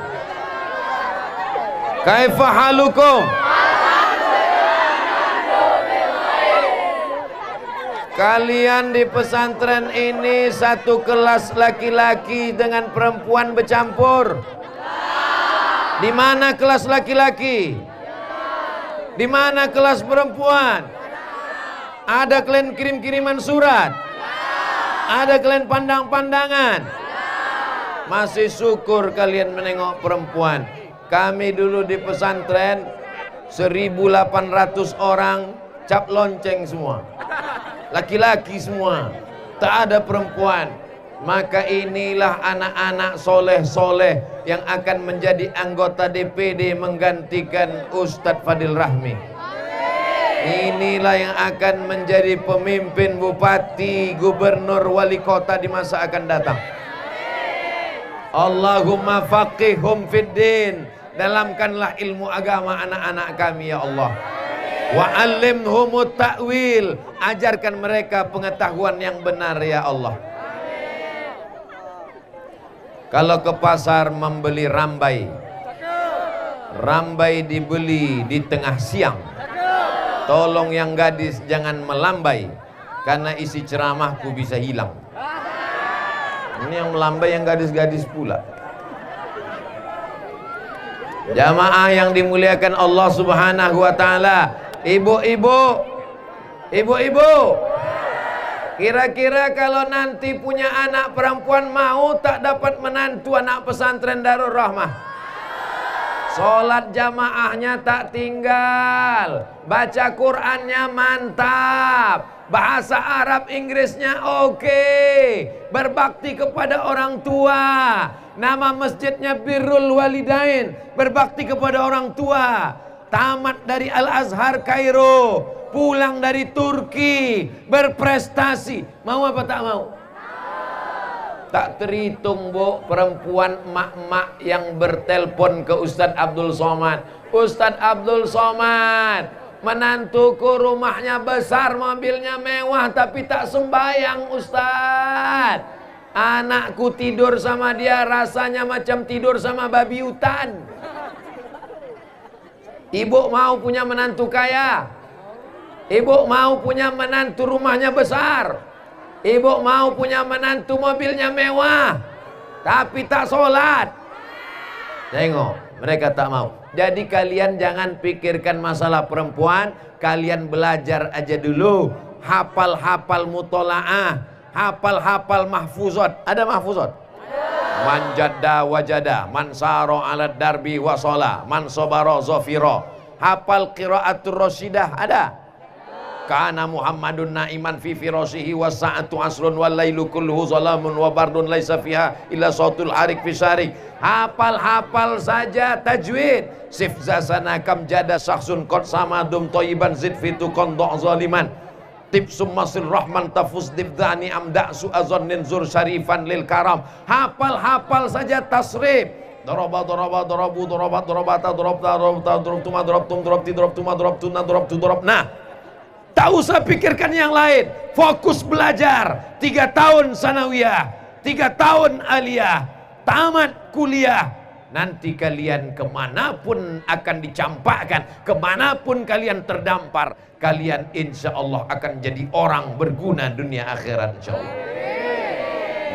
Speaker 1: Kaifa halukum? Kalian di pesantren ini satu kelas laki-laki dengan perempuan bercampur. Di mana kelas laki-laki? Di mana kelas perempuan? Ada kalian kirim-kiriman surat? Ada kalian pandang-pandangan? Masih syukur kalian menengok perempuan. Kami dulu di pesantren 1.800 orang cap lonceng semua. Laki-laki semua. Tak ada perempuan. Maka inilah anak-anak soleh-soleh yang akan menjadi anggota DPD menggantikan Ustadz Fadil Rahmi. Inilah yang akan menjadi pemimpin bupati, gubernur, wali kota di masa akan datang. Allahumma faqihhum fiddin. Dalamkanlah ilmu agama anak-anak kami ya Allah. Wa 'allimhumut ta'wil. Ajarkan mereka pengetahuan yang benar ya Allah. Kalau ke pasar membeli rambai, rambai dibeli di tengah siang. Tolong yang gadis jangan melambai, karena isi ceramahku bisa hilang. Ini yang melambai yang gadis-gadis pula. Jamaah yang dimuliakan Allah Subhanahu wa taala, ibu-ibu, ibu-ibu, kira-kira kalau nanti punya anak perempuan mau tak dapat menantu anak pesantren Darul Rahmah? Sholat jamaahnya tak tinggal, baca Qur'annya mantap, bahasa Arab Inggrisnya oke, berbakti kepada orang tua, nama masjidnya Birrul Walidain, berbakti kepada orang tua, tamat dari Al-Azhar Kairo, pulang dari Turki, berprestasi. Mau apa tak mau? Tak terhitung bu, perempuan emak-emak yang bertelpon ke Ustadz Abdul Somad. Ustadz Abdul Somad, menantuku rumahnya besar, mobilnya mewah, tapi tak sembayang Ustadz. Anakku tidur sama dia rasanya macam tidur sama babi hutan. Ibu mau punya menantu kaya? Ibu mau punya menantu rumahnya besar. Ibu mau punya menantu mobilnya mewah, tapi tak sholat. Tengok, mereka tak mau. Jadi kalian jangan pikirkan masalah perempuan, kalian belajar aja dulu. Hafal-hafal mutola'ah, hafal-hafal mahfuzat. Ada mahfuzat? Man jadda wajada, man saro ala darbi wasola, man sobaro zofiro. Hafal qiraatul rasyidah ada? Kana Muhammadun naiman fi firasihi wa sa'atu asrun wal lailu kulluhu zalamun wa bardun laisa fiha illa sautul harik fi syarik. Hafal-hafal saja tajwid. Sifza sanakam jada syakhsun qad samadum thayyiban zid fitu qanda zaliman. Tibsum masir rahman tafus dibdani amda su'azannin zur syarifan lil karam. Hafal-hafal saja tasrif. Daraba daraba darabu darabat darabata darabta darabta darabtuma darabtum darabti darabtuma darabtuna darabtu darab. Nah, tak usah pikirkan yang lain. Fokus belajar. 3 tahun sanawiyah, 3 tahun aliyah, tamat kuliah. Nanti kalian kemanapun akan dicampakkan, kemanapun kalian terdampar, kalian insya Allah akan jadi orang berguna dunia akhirat insya Allah.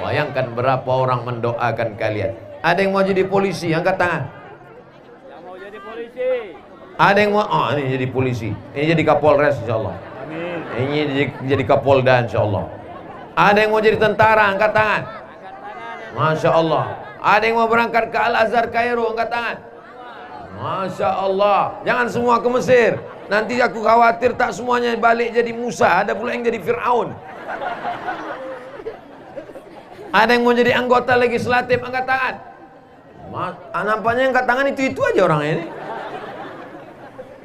Speaker 1: Bayangkan berapa orang mendoakan kalian. Ada yang mau jadi polisi, angkat tangan.
Speaker 2: Yang mau jadi polisi.
Speaker 1: Ada yang mau, oh ini jadi polisi, ini jadi kapolres insya Allah.
Speaker 2: Amin.
Speaker 1: Ini jadi kapolda insya Allah. Ada yang mau jadi tentara, angkat tangan.
Speaker 2: Angkat tangan.
Speaker 1: Masya Allah. Ada yang mau berangkat ke Al-Azhar Kairo, angkat tangan. Masya Allah. Jangan semua ke Mesir. Nanti aku khawatir tak semuanya balik jadi Musa. Ada pula yang jadi Fir'aun. Ada yang mau jadi anggota legislatif, angkat tangan. Nampaknya angkat tangan itu aja orang ini.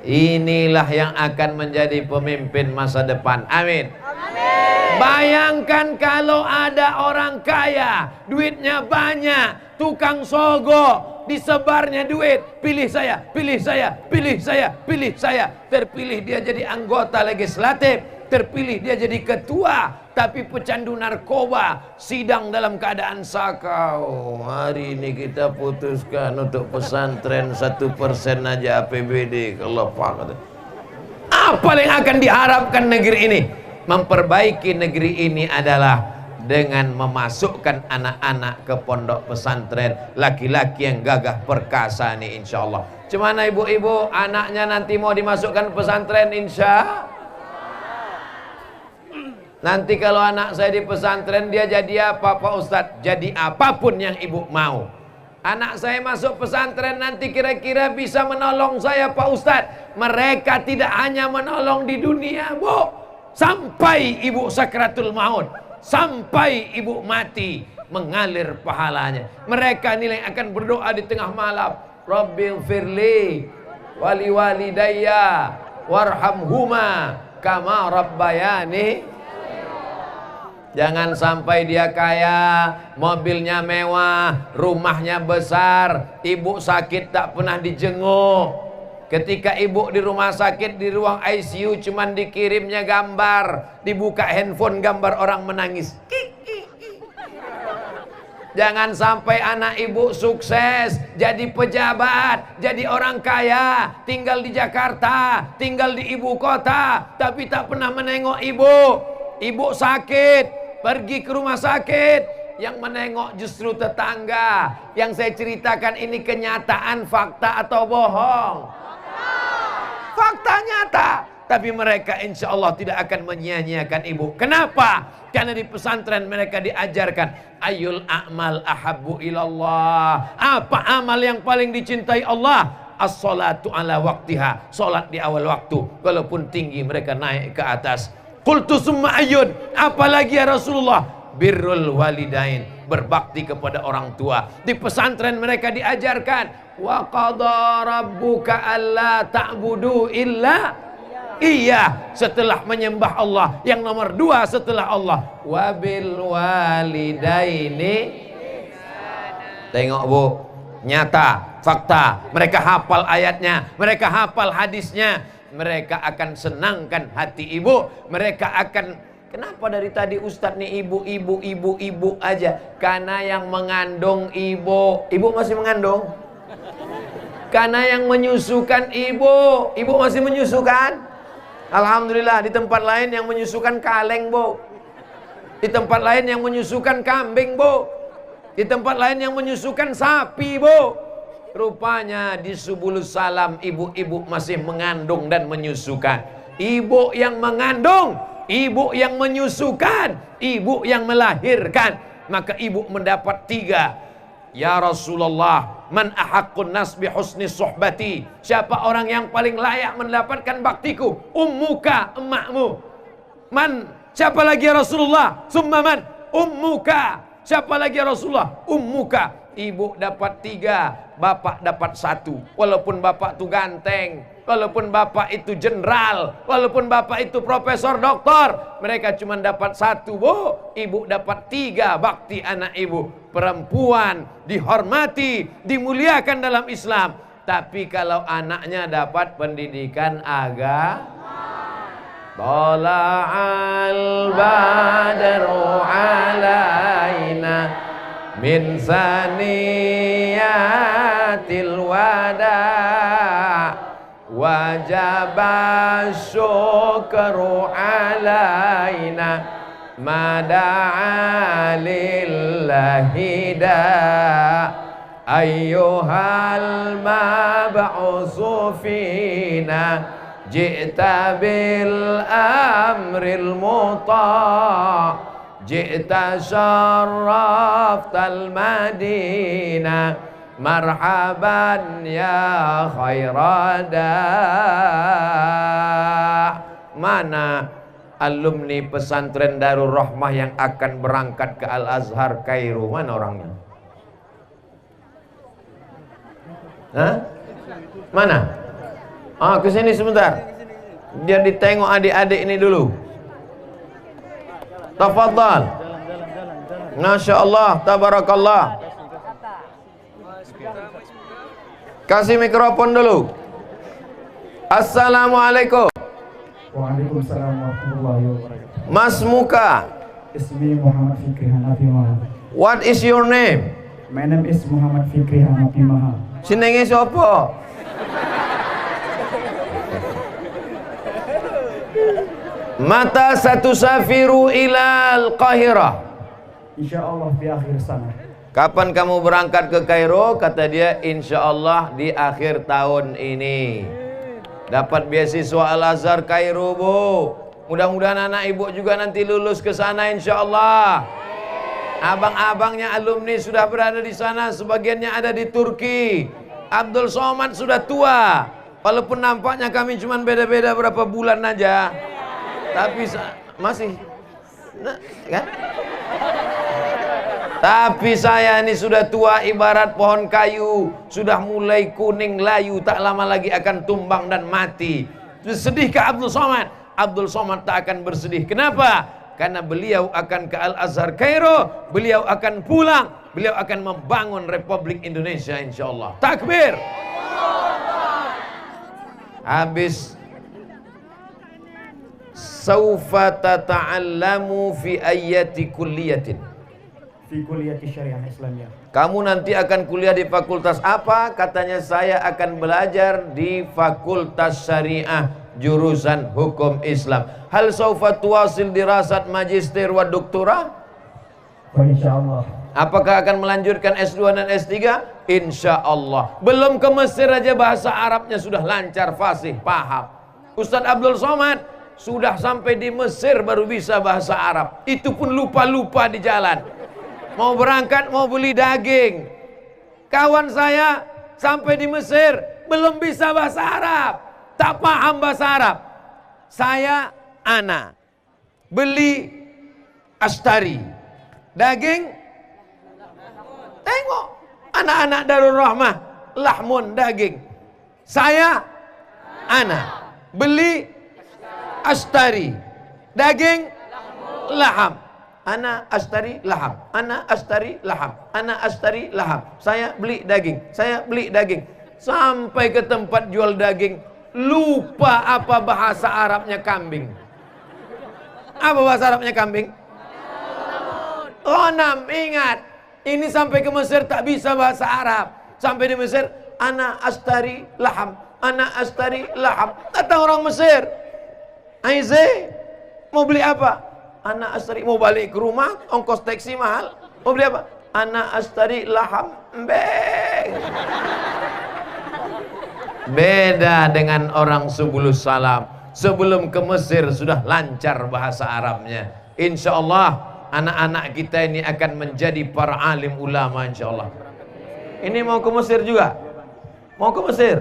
Speaker 1: Inilah yang akan menjadi pemimpin masa depan. Amin. Bayangkan kalau ada orang kaya, duitnya banyak, tukang sogok, disebarnya duit, pilih saya, pilih saya, pilih saya, pilih saya. Terpilih dia jadi anggota legislatif, terpilih dia jadi ketua, tapi pecandu narkoba, sidang dalam keadaan sakau. Hari ini kita putuskan untuk pesantren 1% aja APBD. Kalau Pak, apa yang akan diharapkan negeri ini? Memperbaiki negeri ini adalah dengan memasukkan anak-anak ke pondok pesantren, laki-laki yang gagah perkasa nih insya Allah. Cemana ibu-ibu anaknya nanti mau dimasukkan pesantren insya? Nanti kalau anak saya di pesantren dia jadi apa Pak Ustadz? Jadi apapun yang ibu mau. Anak saya masuk pesantren nanti kira-kira bisa menolong saya Pak Ustadz. Mereka tidak hanya menolong di dunia Bu, sampai ibu sakratul maut, sampai ibu mati, mengalir pahalanya. Mereka nilai akan berdoa di tengah malam, Rabbil firli wali walidayya warhamhuma kama rabbayani. Jangan sampai dia kaya, mobilnya mewah, rumahnya besar, ibu sakit tak pernah dijenguk. Ketika ibu di rumah sakit, di ruang ICU cuman dikirimnya gambar, dibuka handphone gambar orang menangis. Jangan sampai anak ibu sukses, jadi pejabat, jadi orang kaya, tinggal di Jakarta, tinggal di ibu kota, tapi tak pernah menengok ibu. Ibu sakit, pergi ke rumah sakit, yang menengok justru tetangga. Yang saya ceritakan ini kenyataan, fakta atau bohong? Fakta nyata. Tapi mereka insya Allah tidak akan menyia-nyiakan ibu. Kenapa? Karena di pesantren mereka diajarkan ayul a'mal ahabbu ilallah. Apa amal yang paling dicintai Allah? As-salatu ala waktiha. Salat di awal waktu. Walaupun tinggi mereka naik ke atas. Qultu summa ayyun. Apalagi ya Rasulullah? Birrul walidain. Berbakti kepada orang tua. Di pesantren mereka diajarkan wa qadha rabbuka alla ta'budu illa iya. Setelah menyembah Allah, yang nomor 2 setelah Allah, wabil walidaini. Tengok Bu, nyata, fakta. Mereka hafal ayatnya, mereka hafal hadisnya. Mereka akan senangkan hati ibu. Mereka akan, kenapa dari tadi Ustadz nih ibu aja? Karena yang mengandung ibu masih mengandung. Karena yang menyusukan ibu masih menyusukan. Alhamdulillah, di tempat lain yang menyusukan kaleng, Bu. Di tempat lain yang menyusukan kambing, Bu. Di tempat lain yang menyusukan sapi, Bu. Rupanya di Subulus Salam ibu-ibu masih mengandung dan menyusukan. Ibu yang mengandung, ibu yang menyusukan, ibu yang melahirkan, maka ibu mendapat 3. Ya Rasulullah, man ahaqqun nas bi husni suhbati? Siapa orang yang paling layak mendapatkan baktiku? Ummuka, emakmu. Man, siapa lagi ya Rasulullah? Summa man? Ummuka. Siapa lagi ya Rasulullah? Ummuka. Ibu dapat 3, bapak dapat 1. Walaupun bapak itu ganteng, walaupun bapak itu jenderal, walaupun bapak itu profesor, doktor, mereka cuma dapat 1, Bu. Ibu dapat 3 bakti anak ibu. Perempuan dihormati, dimuliakan dalam Islam. Tapi kalau anaknya dapat pendidikan agama, Tala'al badru alaina min saniyatil wada wajaba syukru alaina mada'a lillahi da ayyuhal mab'usu fina ji'ta bil amril muta' Ji'ta syarraftal madinah marhaban ya khairada. Mana alumni pesantren Darul Rahmah yang akan berangkat ke Al-Azhar Kairo? Mana orangnya? Hah? Mana? Kesini sebentar. Biar ditengok adik-adik ini dulu. Tafadhal. Masya Allah, tabarakallah. Kasih mikrofon dulu. Assalamualaikum.
Speaker 3: Waalaikumsalam warahmatullahi wabarakatuh.
Speaker 1: Mas Muka.
Speaker 3: Ismi Muhammad Fikri Hanafi Maha.
Speaker 1: What is your name?
Speaker 3: My name is Muhammad Fikri Hanafi Maha.
Speaker 1: Jenenge sapa? Mata satu safiru ilal Qahirah.
Speaker 3: Insyaallah di akhir sana.
Speaker 1: Kapan kamu berangkat ke Kairo? Kata dia, insyaallah di akhir tahun ini. Dapat beasiswa Al-Azhar Kairo, Bu. Mudah-mudahan anak ibu juga nanti lulus ke sana insyaallah. Abang-abangnya alumni sudah berada di sana, sebagiannya ada di Turki. Abdul Somad sudah tua. Walaupun nampaknya kami cuma beda-beda berapa bulan aja. Tapi masih kan? Tapi saya ini sudah tua ibarat pohon kayu, sudah mulai kuning layu, tak lama lagi akan tumbang dan mati. Sedihkah Abdul Somad? Abdul Somad tak akan bersedih. Kenapa? Karena beliau akan ke Al-Azhar Kairo, beliau akan pulang, beliau akan membangun Republik Indonesia insyaallah. Takbir. Habis saufa tata'allamu fi ayyati kulliyatin.
Speaker 3: Fi kulliyati syariah Islamiyah.
Speaker 1: Kamu nanti akan kuliah di fakultas apa? Katanya saya akan belajar di fakultas syariah jurusan hukum Islam. Hal saufa tuwasil dirasat magister wa doktora?
Speaker 3: Insyaallah.
Speaker 1: Apakah akan melanjutkan S2 dan S3? Insyaallah. Belum ke Mesir aja bahasa Arabnya sudah lancar, fasih, paham. Ustadz Abdul Somad sudah sampai di Mesir baru bisa bahasa Arab. Itu pun lupa-lupa di jalan. Mau berangkat mau beli daging. Kawan saya sampai di Mesir belum bisa bahasa Arab, tak paham bahasa Arab. Saya beli Astari daging. Tengok anak-anak Darul Rahmah lahmun daging. Saya beli Astari daging laham. Ana astari laham. Ana astari laham. Ana astari laham. Saya beli daging. Saya beli daging. Sampai ke tempat jual daging, lupa apa bahasa Arabnya kambing. Apa bahasa Arabnya kambing? Ghanam, ingat. Ini sampai ke Mesir tak bisa bahasa Arab. Sampai di Mesir, ana astari laham. Ana astari laham. Kata orang Mesir, Aize, mau beli apa? Anak astari mau balik ke rumah, ongkos taksi mahal. Mau beli apa? Anak astari laham mbeng. Beda dengan orang sebelum salam. Sebelum ke Mesir sudah lancar bahasa Arabnya. Insya Allah anak-anak kita ini akan menjadi para alim ulama insya Allah. Ini mau ke Mesir juga? Mau ke Mesir?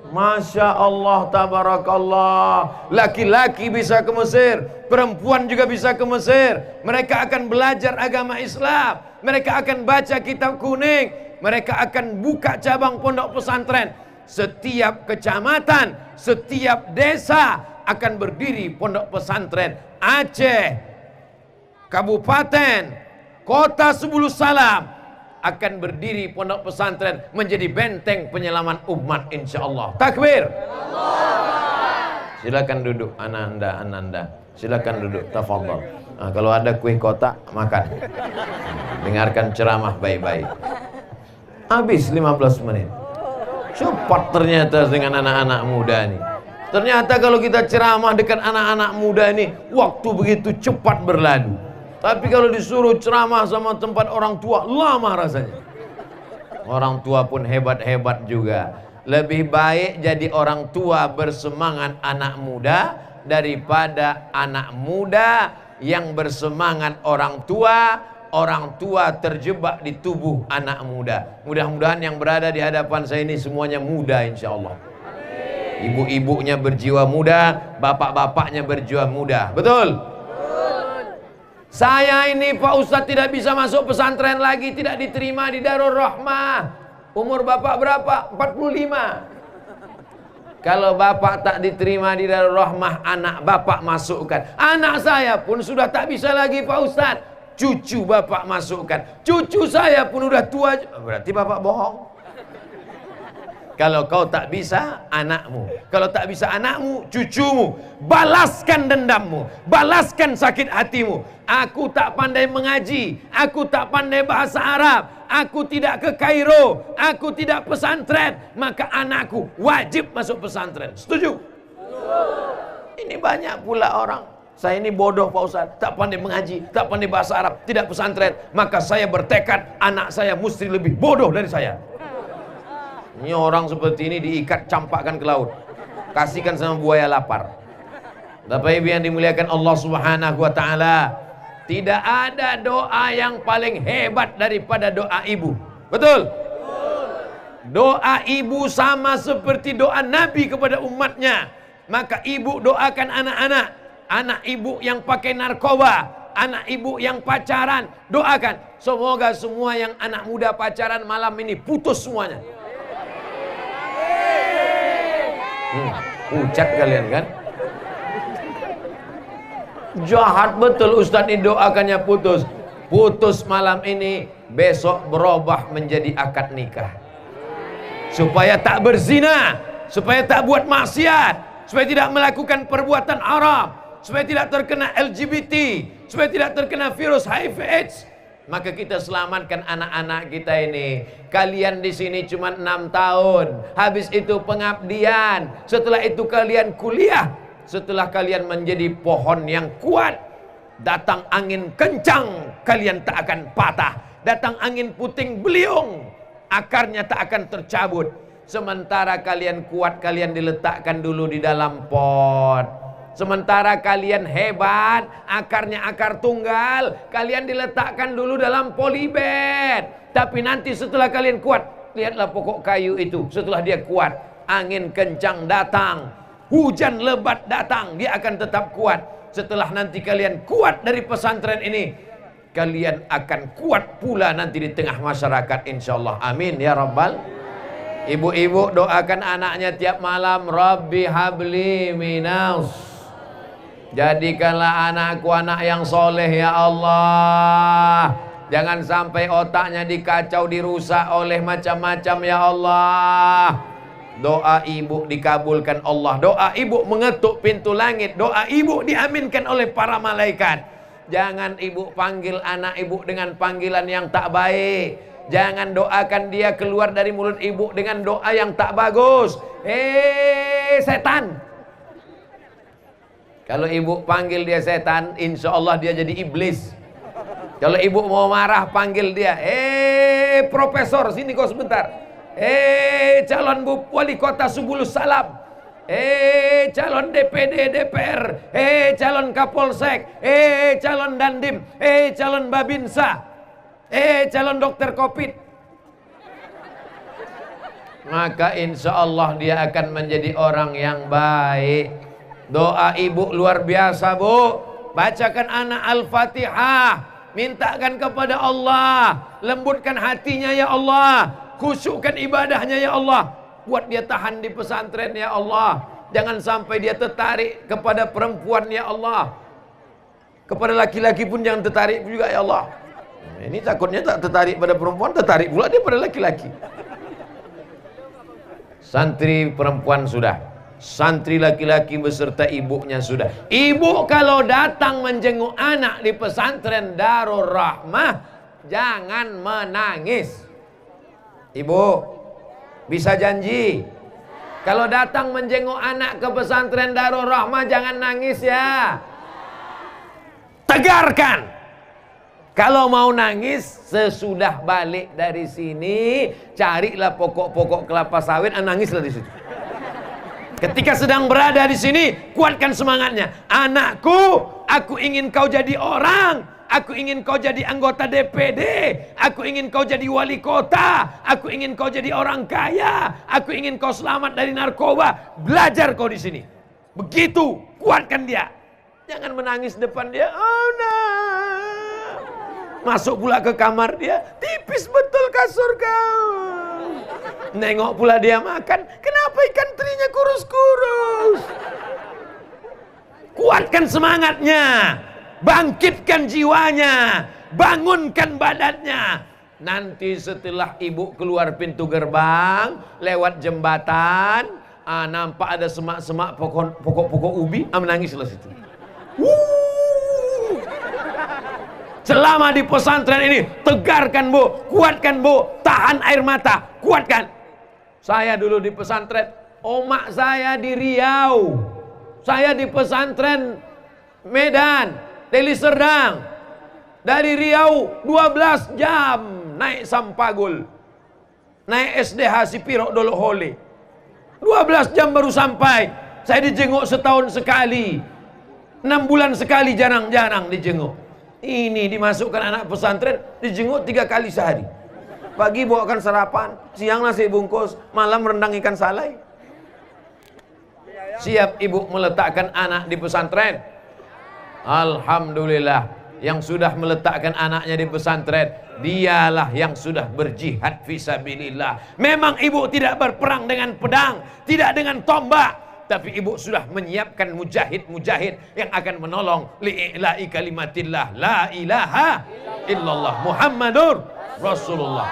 Speaker 1: Masya Allah, tabarakallah. Laki-laki bisa ke Mesir, perempuan juga bisa ke Mesir. Mereka akan belajar agama Islam. Mereka akan baca kitab kuning. Mereka akan buka cabang pondok pesantren. Setiap kecamatan, setiap desa akan berdiri pondok pesantren. Aceh, kabupaten, kota Sebulu Salam akan berdiri pondok pesantren menjadi benteng penyelaman umat insyaallah. Takbir. Silakan duduk Ananda. Silakan duduk, tafadhol. Nah, kalau ada kue kotak makan. Dengarkan ceramah baik-baik. Habis 15 menit. Cepat ternyata dengan anak-anak muda ini. Ternyata kalau kita ceramah dekat anak-anak muda ini, waktu begitu cepat berlalu. Tapi kalau disuruh ceramah sama tempat orang tua, lama rasanya. Orang tua pun hebat-hebat juga. Lebih baik jadi orang tua bersemangat anak muda daripada anak muda yang bersemangat orang tua terjebak di tubuh anak muda. Mudah-mudahan yang berada di hadapan saya ini semuanya muda insya Allah. Ibu-ibunya berjiwa muda, bapak-bapaknya berjiwa muda. Betul? Saya ini Pak Ustadz tidak bisa masuk pesantren lagi, tidak diterima di Darul Rahmah. Umur bapak berapa? 45. Kalau bapak tak diterima di Darul Rahmah, anak bapak masukkan. Anak saya pun sudah tak bisa lagi Pak Ustadz. Cucu bapak masukkan. Cucu saya pun udah tua. Berarti bapak bohong. Kalau kau tak bisa, anakmu. Kalau tak bisa anakmu, cucumu. Balaskan dendammu. Balaskan sakit hatimu. Aku tak pandai mengaji. Aku tak pandai bahasa Arab. Aku tidak ke Kairo. Aku tidak pesantren. Maka anakku wajib masuk pesantren. Setuju? Ini banyak pula orang. Saya ini bodoh Pak Ustaz. Tak pandai mengaji. Tak pandai bahasa Arab. Tidak pesantren. Maka saya bertekad anak saya mesti lebih bodoh dari saya. Ini orang seperti ini diikat, campakkan ke laut. Kasihkan sama buaya lapar. Bapak Ibu yang dimuliakan Allah Subhanahu wa taala, tidak ada doa yang paling hebat daripada doa ibu. Betul? Doa ibu sama seperti doa Nabi kepada umatnya. Maka ibu doakan anak-anak. Anak ibu yang pakai narkoba, anak ibu yang pacaran, doakan. Semoga semua yang anak muda pacaran malam ini putus semuanya. Ucat kalian kan? Jahat betul Ustadz ini doakannya putus. Putus malam ini, besok berubah menjadi akad nikah. Supaya tak berzina, supaya tak buat maksiat, supaya tidak melakukan perbuatan haram, supaya tidak terkena LGBT, supaya tidak terkena virus HIV/AIDS. Maka kita selamatkan anak-anak kita ini. Kalian di sini cuma 6 tahun. Habis itu pengabdian. Setelah itu kalian kuliah. Setelah kalian menjadi pohon yang kuat, datang angin kencang, kalian tak akan patah. Datang angin puting beliung, akarnya tak akan tercabut. Sementara kalian kuat, kalian diletakkan dulu di dalam pot. Sementara kalian hebat, akarnya akar tunggal, kalian diletakkan dulu dalam polybag. Tapi nanti setelah kalian kuat, lihatlah pokok kayu itu. Setelah dia kuat, angin kencang datang, hujan lebat datang, dia akan tetap kuat. Setelah nanti kalian kuat dari pesantren ini, kalian akan kuat pula nanti di tengah masyarakat insyaallah. Amin ya rabbal. Ibu-ibu doakan anaknya tiap malam, Rabbi habli minas, jadikanlah anakku anak yang soleh ya Allah. Jangan sampai otaknya dikacau, dirusak oleh macam-macam ya Allah. Doa ibu dikabulkan Allah. Doa ibu mengetuk pintu langit. Doa ibu diaminkan oleh para malaikat. Jangan ibu panggil anak ibu dengan panggilan yang tak baik. Jangan doakan dia keluar dari mulut ibu dengan doa yang tak bagus. Setan, Kalau ibu panggil dia setan, insya Allah dia jadi iblis. Kalau ibu mau marah, panggil dia, profesor, sini kau sebentar. Calon wali kota Subulus Salam. Calon DPD DPR. Calon Kapolsek. Calon Dandim. Calon Babinsa. Calon dokter Covid. Maka insya Allah dia akan menjadi orang yang baik. Doa ibu luar biasa, Bu. Bacakan anak Al-Fatihah. Mintakan kepada Allah. Lembutkan hatinya ya Allah. Khusyukkan ibadahnya ya Allah. Buat dia tahan di pesantren ya Allah. Jangan sampai dia tertarik kepada perempuan ya Allah. Kepada laki-laki pun jangan tertarik juga ya Allah. Ini takutnya tak tertarik pada perempuan, tertarik pula dia pada laki-laki. Santri perempuan sudah. Santri laki-laki beserta ibunya sudah. Ibu kalau datang menjenguk anak di pesantren Darul Rahmah, jangan menangis. Ibu bisa janji, kalau datang menjenguk anak ke pesantren Darul Rahmah jangan nangis ya. Tegarkan. Kalau mau nangis sesudah balik dari sini, carilah pokok-pokok kelapa sawit, nangislah di situ. Ketika sedang berada di sini, kuatkan semangatnya. Anakku, aku ingin kau jadi orang. Aku ingin kau jadi anggota DPD. Aku ingin kau jadi wali kota. Aku ingin kau jadi orang kaya. Aku ingin kau selamat dari narkoba. Belajar kau di sini. Begitu, kuatkan dia. Jangan menangis depan dia. Oh nah. Masuk pula ke kamar dia. Tipis betul kasur kau. Nengok pula dia makan. Kenapa ikan terinya kurus-kurus? Kuatkan semangatnya. Bangkitkan jiwanya. Bangunkan badannya. Nanti setelah ibu keluar pintu gerbang, lewat jembatan, nampak ada semak-semak pokok-pokok ubi, menangislah situ. Selama di pesantren ini, tegarkan Bu, kuatkan Bu, tahan air mata, kuatkan. Saya dulu di pesantren, omak saya di Riau. Saya di pesantren Medan, Deli Serdang. Dari Riau 12 jam naik Sampagul. Naik SDH Sipirok Dolok Hole. 12 jam baru sampai. Saya dijenguk setahun sekali. 6 bulan sekali jarang-jarang dijenguk. Ini dimasukkan anak pesantren, dijenguk 3 kali sehari. Pagi bawakan sarapan, siang nasi bungkus, malam rendang ikan salai. Siap ibu meletakkan anak di pesantren? Alhamdulillah, yang sudah meletakkan anaknya di pesantren, dialah yang sudah berjihad fisabilillah. Memang ibu tidak berperang dengan pedang, tidak dengan tombak, tapi ibu sudah menyiapkan mujahid-mujahid yang akan menolong li'ila'i kalimatillah la ilaha illallah Muhammadur Rasulullah.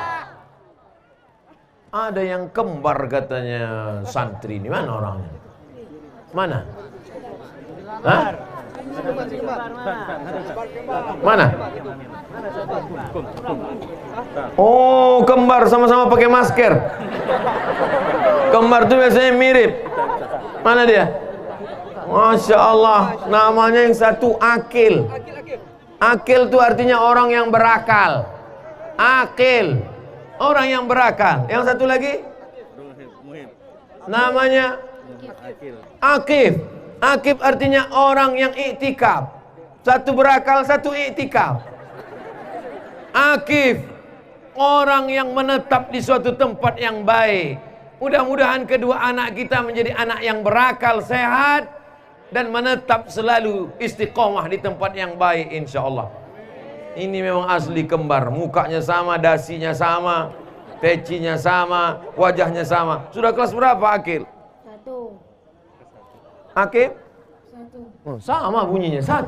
Speaker 1: Ada yang kembar katanya santri ini. Mana orangnya? Mana? Hah? Mana? Oh, kembar sama-sama pakai masker. Kembar itu biasanya mirip. Mana dia? Masya Allah, namanya yang satu Akil. Akil itu artinya orang yang berakal. Akil, orang yang berakal. Yang satu lagi? Namanya Akif. Akif artinya orang yang iktikaf. Satu berakal, satu iktikaf. Akif, orang yang menetap di suatu tempat yang baik. Mudah-mudahan kedua anak kita menjadi anak yang berakal, sehat, dan menetap selalu istiqomah di tempat yang baik insya Allah. Ini memang asli kembar. Mukanya sama, dasinya sama, pecinya sama, wajahnya sama. Sudah kelas berapa Akil? 1. Akif? 1. Oh, sama bunyinya, 1.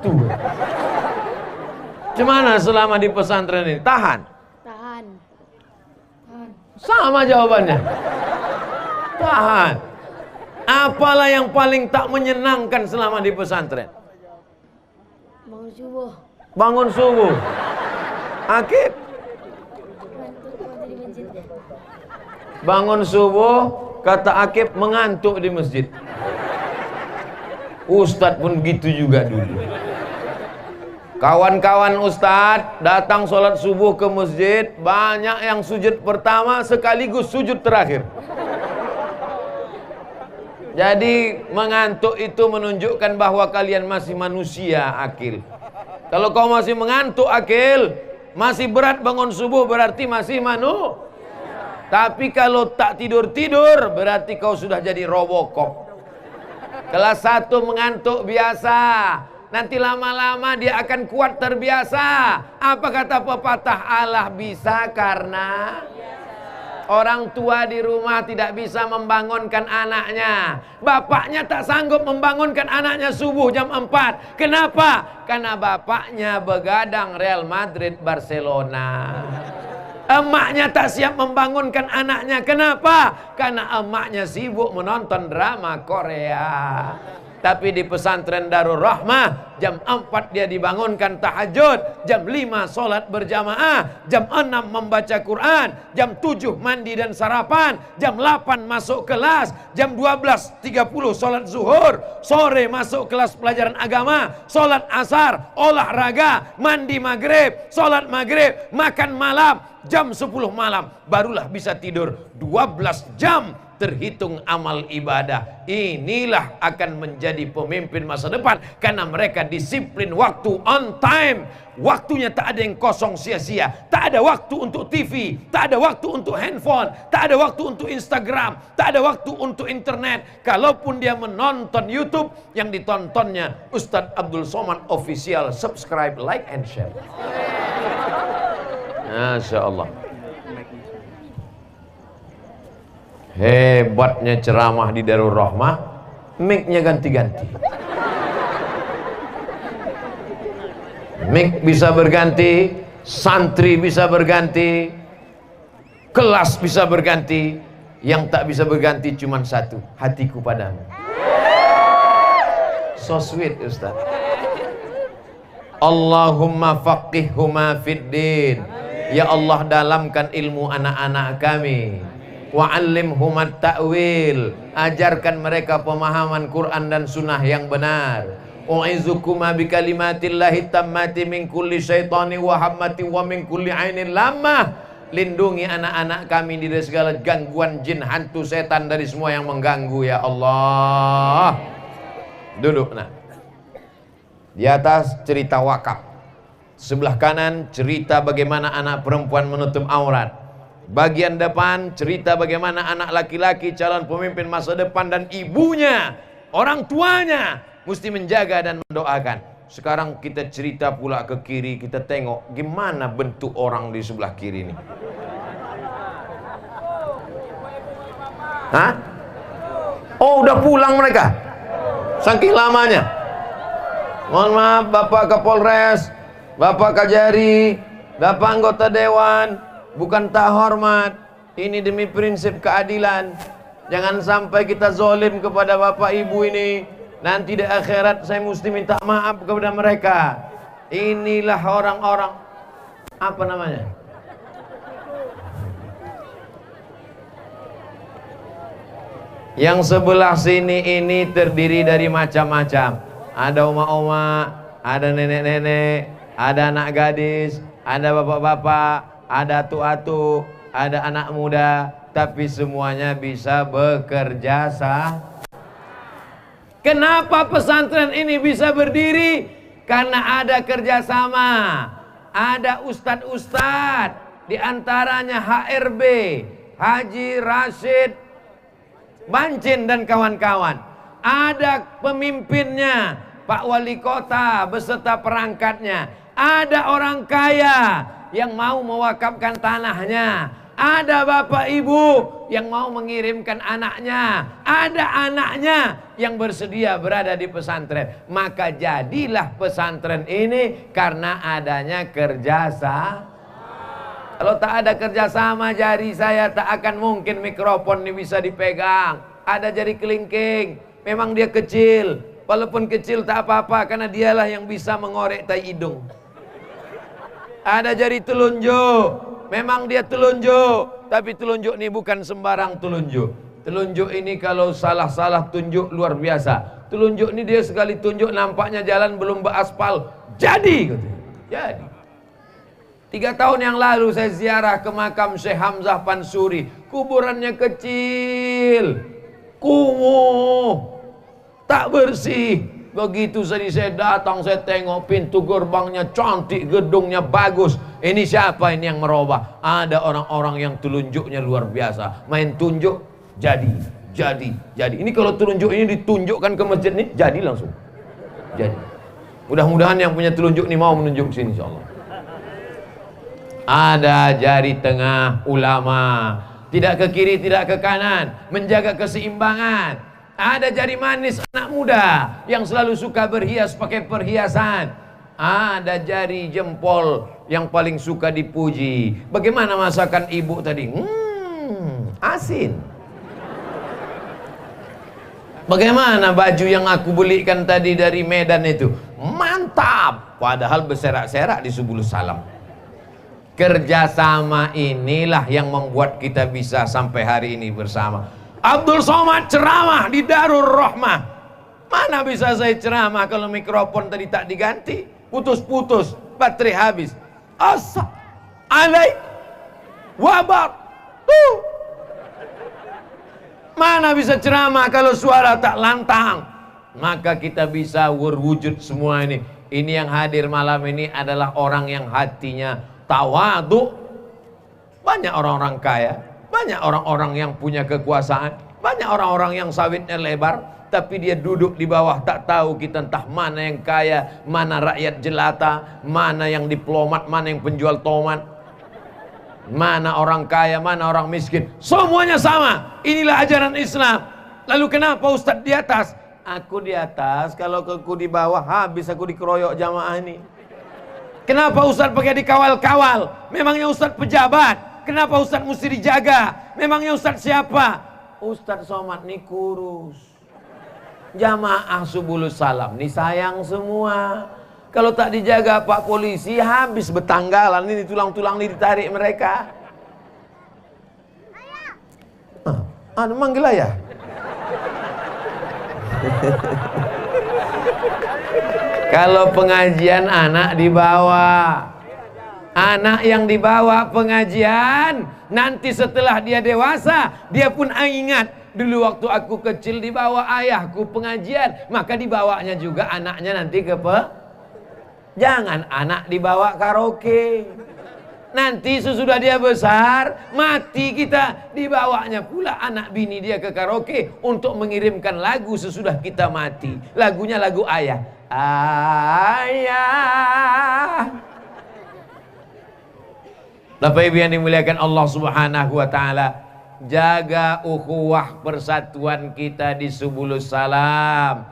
Speaker 1: Gimana selama di pesantren ini? Tahan? Tahan. Sama jawabannya. Tahan. Apalah yang paling tak menyenangkan selama di pesantren? Bangun subuh. Bangun subuh. Akif? Bangun subuh, kata Akif mengantuk di masjid. Ustadz pun gitu juga dulu. Kawan-kawan Ustadz datang sholat subuh ke masjid, banyak yang sujud pertama sekaligus sujud terakhir. Jadi mengantuk itu menunjukkan bahwa kalian masih manusia, Akil. Kalau kau masih mengantuk, Akil, masih berat bangun subuh, berarti masih manusia. Tapi kalau tak tidur-tidur, berarti kau sudah jadi Robocop. Kelas 1 mengantuk biasa, nanti lama-lama dia akan kuat terbiasa. Apa kata pepatah? Allah bisa karena orang tua di rumah tidak bisa membangunkan anaknya. Bapaknya tak sanggup membangunkan anaknya subuh jam 4. Kenapa? Karena bapaknya begadang Real Madrid Barcelona. Emaknya tak siap membangunkan anaknya. Kenapa? Karena emaknya sibuk menonton drama Korea. Tapi di pesantren Darul Rahmah, jam 4 dia dibangunkan tahajud, jam 5 sholat berjamaah, jam 6 membaca Quran, jam 7 mandi dan sarapan, jam 8 masuk kelas, jam 12.30 sholat zuhur, sore masuk kelas pelajaran agama, sholat asar, olahraga, mandi maghrib, sholat maghrib, makan malam, jam 10 malam, barulah bisa tidur 12 jam. Terhitung amal ibadah. Inilah akan menjadi pemimpin masa depan, karena mereka disiplin waktu, on time. Waktunya tak ada yang kosong sia-sia. Tak ada waktu untuk TV, tak ada waktu untuk handphone, tak ada waktu untuk Instagram, tak ada waktu untuk internet. Kalaupun dia menonton YouTube, yang ditontonnya Ustadz Abdul Somad Official. Subscribe, like and share. Masya Allah. Hebatnya ceramah di Darul Rahmah, mic-nya ganti-ganti. Mic bisa berganti, santri bisa berganti, kelas bisa berganti. Yang tak bisa berganti cuma satu, hatiku padamu. So sweet Ustaz. Allahumma faqihhuma fid din. Ya Allah, dalamkan ilmu anak-anak kami. Wa'allimhum at-ta'wil, ajarkan mereka pemahaman Quran dan sunnah yang benar. U'izukuma bikalimatillahi tammati min kulli syaitani wa hammati wa min kulli ainin lamah. Lindungi anak-anak kami dari segala gangguan jin, hantu, setan, dari semua yang mengganggu ya Allah. Duduk nak. Di atas cerita wakaf, sebelah kanan cerita bagaimana anak perempuan menutup aurat. Bagian depan cerita bagaimana anak laki-laki calon pemimpin masa depan dan ibunya, orang tuanya mesti menjaga dan mendoakan. Sekarang kita cerita pula ke kiri, kita tengok gimana bentuk orang di sebelah kiri ini. Hah? Oh, udah pulang mereka? Saking lamanya. Mohon maaf Bapak Kapolres, Bapak Kajari, Bapak anggota dewan. Bukan tak hormat, ini demi prinsip keadilan. Jangan sampai kita zolim kepada bapak ibu ini. Nanti di akhirat saya mesti minta maaf kepada mereka. Inilah orang-orang, apa namanya? Yang sebelah sini ini terdiri dari macam-macam. Ada oma-oma, ada nenek-nenek, ada anak gadis, ada bapak-bapak, ada atu-atu, ada anak muda, tapi semuanya bisa bekerja sah. Kenapa pesantren ini bisa berdiri? Karena ada kerjasama, ada ustadz-ustadz, diantaranya HRB, Haji Rashid Bancin dan kawan-kawan. Ada pemimpinnya, Pak Wali Kota beserta perangkatnya. Ada orang kaya yang mau mewakafkan tanahnya. Ada bapak ibu yang mau mengirimkan anaknya. Ada anaknya yang bersedia berada di pesantren. Maka jadilah pesantren ini karena adanya kerjasama. Kalau tak ada kerjasama, jari saya tak akan mungkin mikrofon ini bisa dipegang. Ada jari kelingking, memang dia kecil. Walaupun kecil tak apa-apa, karena dialah yang bisa mengorek tai hidung. Ada jari telunjuk, memang dia telunjuk, tapi telunjuk ini bukan sembarang telunjuk. Telunjuk ini kalau salah-salah tunjuk luar biasa. Telunjuk ini dia sekali tunjuk nampaknya jalan belum beraspal, jadi gitu. Jadi 3 tahun yang lalu saya ziarah ke makam Syekh Hamzah Pansuri. Kuburannya kecil, kumuh, tak bersih. Begitu saya datang, saya tengok pintu gerbangnya cantik, gedungnya bagus. Ini siapa ini yang merubah? Ada orang-orang yang telunjuknya luar biasa. Main tunjuk, jadi. Ini kalau telunjuk ini ditunjukkan ke masjid nih, jadi langsung. Jadi. Mudah-mudahan yang punya telunjuk ini mau menunjuk sini insyaallah. Ada jari tengah ulama, tidak ke kiri, tidak ke kanan, menjaga keseimbangan. Ada jari manis anak muda yang selalu suka berhias pakai perhiasan. Ada jari jempol yang paling suka dipuji. Bagaimana masakan ibu tadi? Asin. Bagaimana baju yang aku belikan tadi dari Medan itu? Mantap. Padahal berserak-serak di Subulus Salam. Kerjasama inilah yang membuat kita bisa sampai hari ini bersama. Abdul Somad ceramah di Darul Rahmah. Mana bisa saya ceramah kalau mikrofon tadi tak diganti? Putus-putus, baterai habis. Assalamualaikum wabarakatuh. Mana bisa ceramah kalau suara tak lantang? Maka kita bisa berwujud semua ini. Ini yang hadir malam ini adalah orang yang hatinya tawadhu. Banyak orang-orang kaya, banyak orang-orang yang punya kekuasaan, banyak orang-orang yang sawitnya lebar, tapi dia duduk di bawah, tak tahu kita entah mana yang kaya, mana rakyat jelata, mana yang diplomat, mana yang penjual tomat, mana orang kaya, mana orang miskin. Semuanya sama. Inilah ajaran Islam. Lalu kenapa Ustadz di atas? Aku di atas, kalau aku di bawah habis aku dikeroyok jamaah ini. Kenapa Ustadz pakai dikawal-kawal? Memangnya Ustadz pejabat? Kenapa Ustadz mesti dijaga? Memangnya Ustadz siapa? Ustadz Somad nih kurus. Jamaah Subulus Salam nih sayang semua. Kalau tak dijaga Pak Polisi habis betanggalan. Ini tulang-tulang nih ditarik mereka. Manggil ayah. Kalau pengajian anak dibawa. Anak yang dibawa pengajian, nanti setelah dia dewasa, dia pun ingat, dulu waktu aku kecil dibawa ayahku pengajian, maka dibawanya juga anaknya nanti ke Jangan anak dibawa karaoke. Nanti sesudah dia besar, mati kita, dibawanya pula anak bini dia ke karaoke untuk mengirimkan lagu sesudah kita mati. Lagunya lagu ayah. Ayah. Bapak Ibu yang dimuliakan Allah Subhanahu wa taala, jaga ukhuwah persatuan kita di Subulus Salam.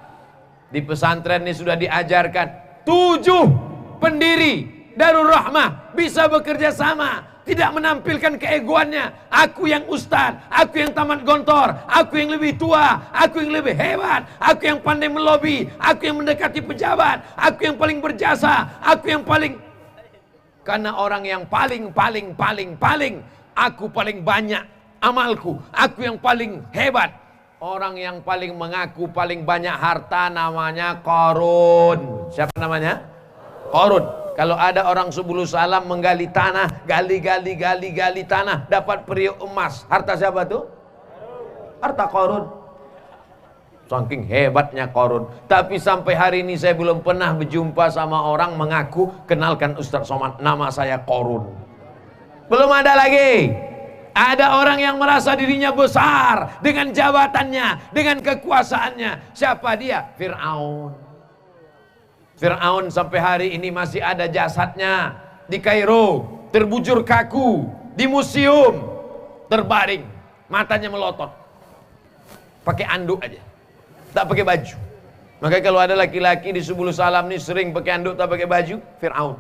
Speaker 1: Di pesantren ini sudah diajarkan 7 pendiri Darul Rahmah bisa bekerja sama, tidak menampilkan keegoannya. Aku yang ustaz, aku yang tamat gontor, aku yang lebih tua, aku yang lebih hebat, aku yang pandai melobi, aku yang mendekati pejabat, aku yang paling berjasa, aku yang paling. Karena orang yang paling, aku paling banyak amalku, aku yang paling hebat. Orang yang paling mengaku paling banyak harta namanya Qarun. Siapa namanya? Qarun. Kalau ada orang Subulus Salam menggali tanah, gali tanah, dapat periuk emas. Harta siapa tuh? Harta Qarun. Saking hebatnya Qarun. Tapi sampai hari ini saya belum pernah berjumpa sama orang mengaku, kenalkan Ustadz Somad, nama saya Qarun. Belum ada lagi. Ada orang yang merasa dirinya besar dengan jabatannya, dengan kekuasaannya. Siapa dia? Fir'aun. Fir'aun sampai hari ini masih ada jasadnya di Kairo, terbujur kaku, di museum, terbaring, matanya melotot, pakai anduk aja, tak pakai baju. Maka kalau ada laki-laki di Subulus Salam nih sering pakai anduk tak pakai baju, Fir'aun.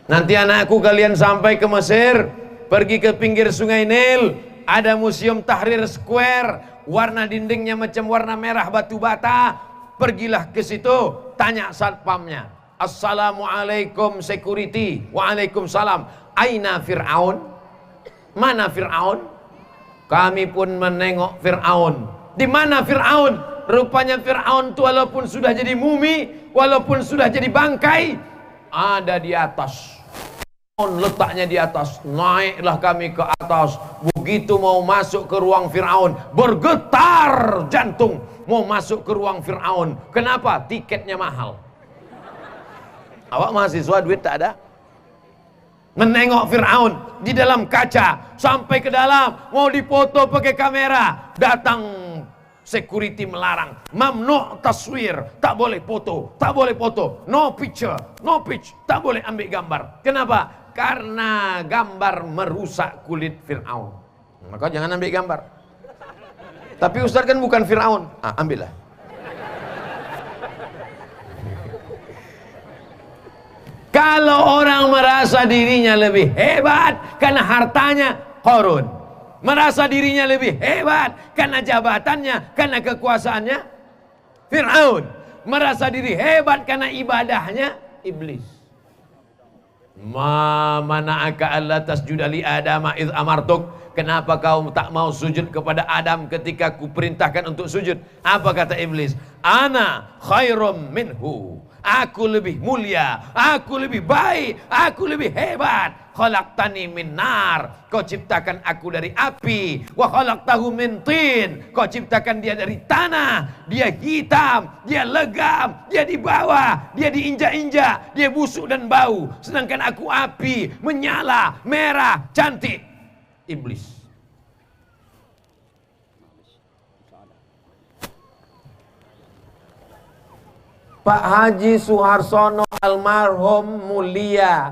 Speaker 1: Nanti anakku kalian sampai ke Mesir, pergi ke pinggir sungai Nil, ada museum Tahrir Square, warna dindingnya macam warna merah batu bata. Pergilah ke situ, tanya satpamnya, Assalamualaikum security. Waalaikumsalam. Aina Fir'aun? Mana Fir'aun? Kami pun menengok Fir'aun. Di mana Fir'aun? Rupanya Fir'aun itu walaupun sudah jadi mumi, walaupun sudah jadi bangkai, ada di atas. Fir'aun letaknya di atas. Naiklah kami ke atas. Begitu mau masuk ke ruang Fir'aun, bergetar jantung mau masuk ke ruang Fir'aun. Kenapa? Tiketnya mahal. Awak mahasiswa duit tak ada? Menengok Fir'aun di dalam kaca, sampai ke dalam mau dipoto pakai kamera, datang security melarang, mamnu taswir, tak boleh foto, tak boleh foto, no picture, no pitch, tak boleh ambil gambar. Kenapa? Karena gambar merusak kulit Fir'aun. Maka jangan ambil gambar. Tapi Ustaz kan bukan Fir'aun, ambillah. Kalau orang merasa dirinya lebih hebat karena hartanya, Qarun. Merasa dirinya lebih hebat karena jabatannya, karena kekuasaannya, Fir'aun. Merasa diri hebat karena ibadahnya, Iblis. Ma mana'aka alla tasjuda li Adama idh amartuk. Kenapa kau tak mau sujud kepada Adam ketika ku perintahkan untuk sujud? Apa kata Iblis? Ana khairum minhu. Aku lebih mulia, aku lebih baik, aku lebih hebat. Khalaqtani min nar. Kau ciptakan aku dari api. Wa khalaqtahu min tin. Kau ciptakan dia dari tanah. Dia hitam, dia legam, dia di bawah, dia diinjak-injak, dia busuk dan bau. Sedangkan aku api, menyala, merah, cantik. Iblis. Pak Haji Suharsono almarhum mulia,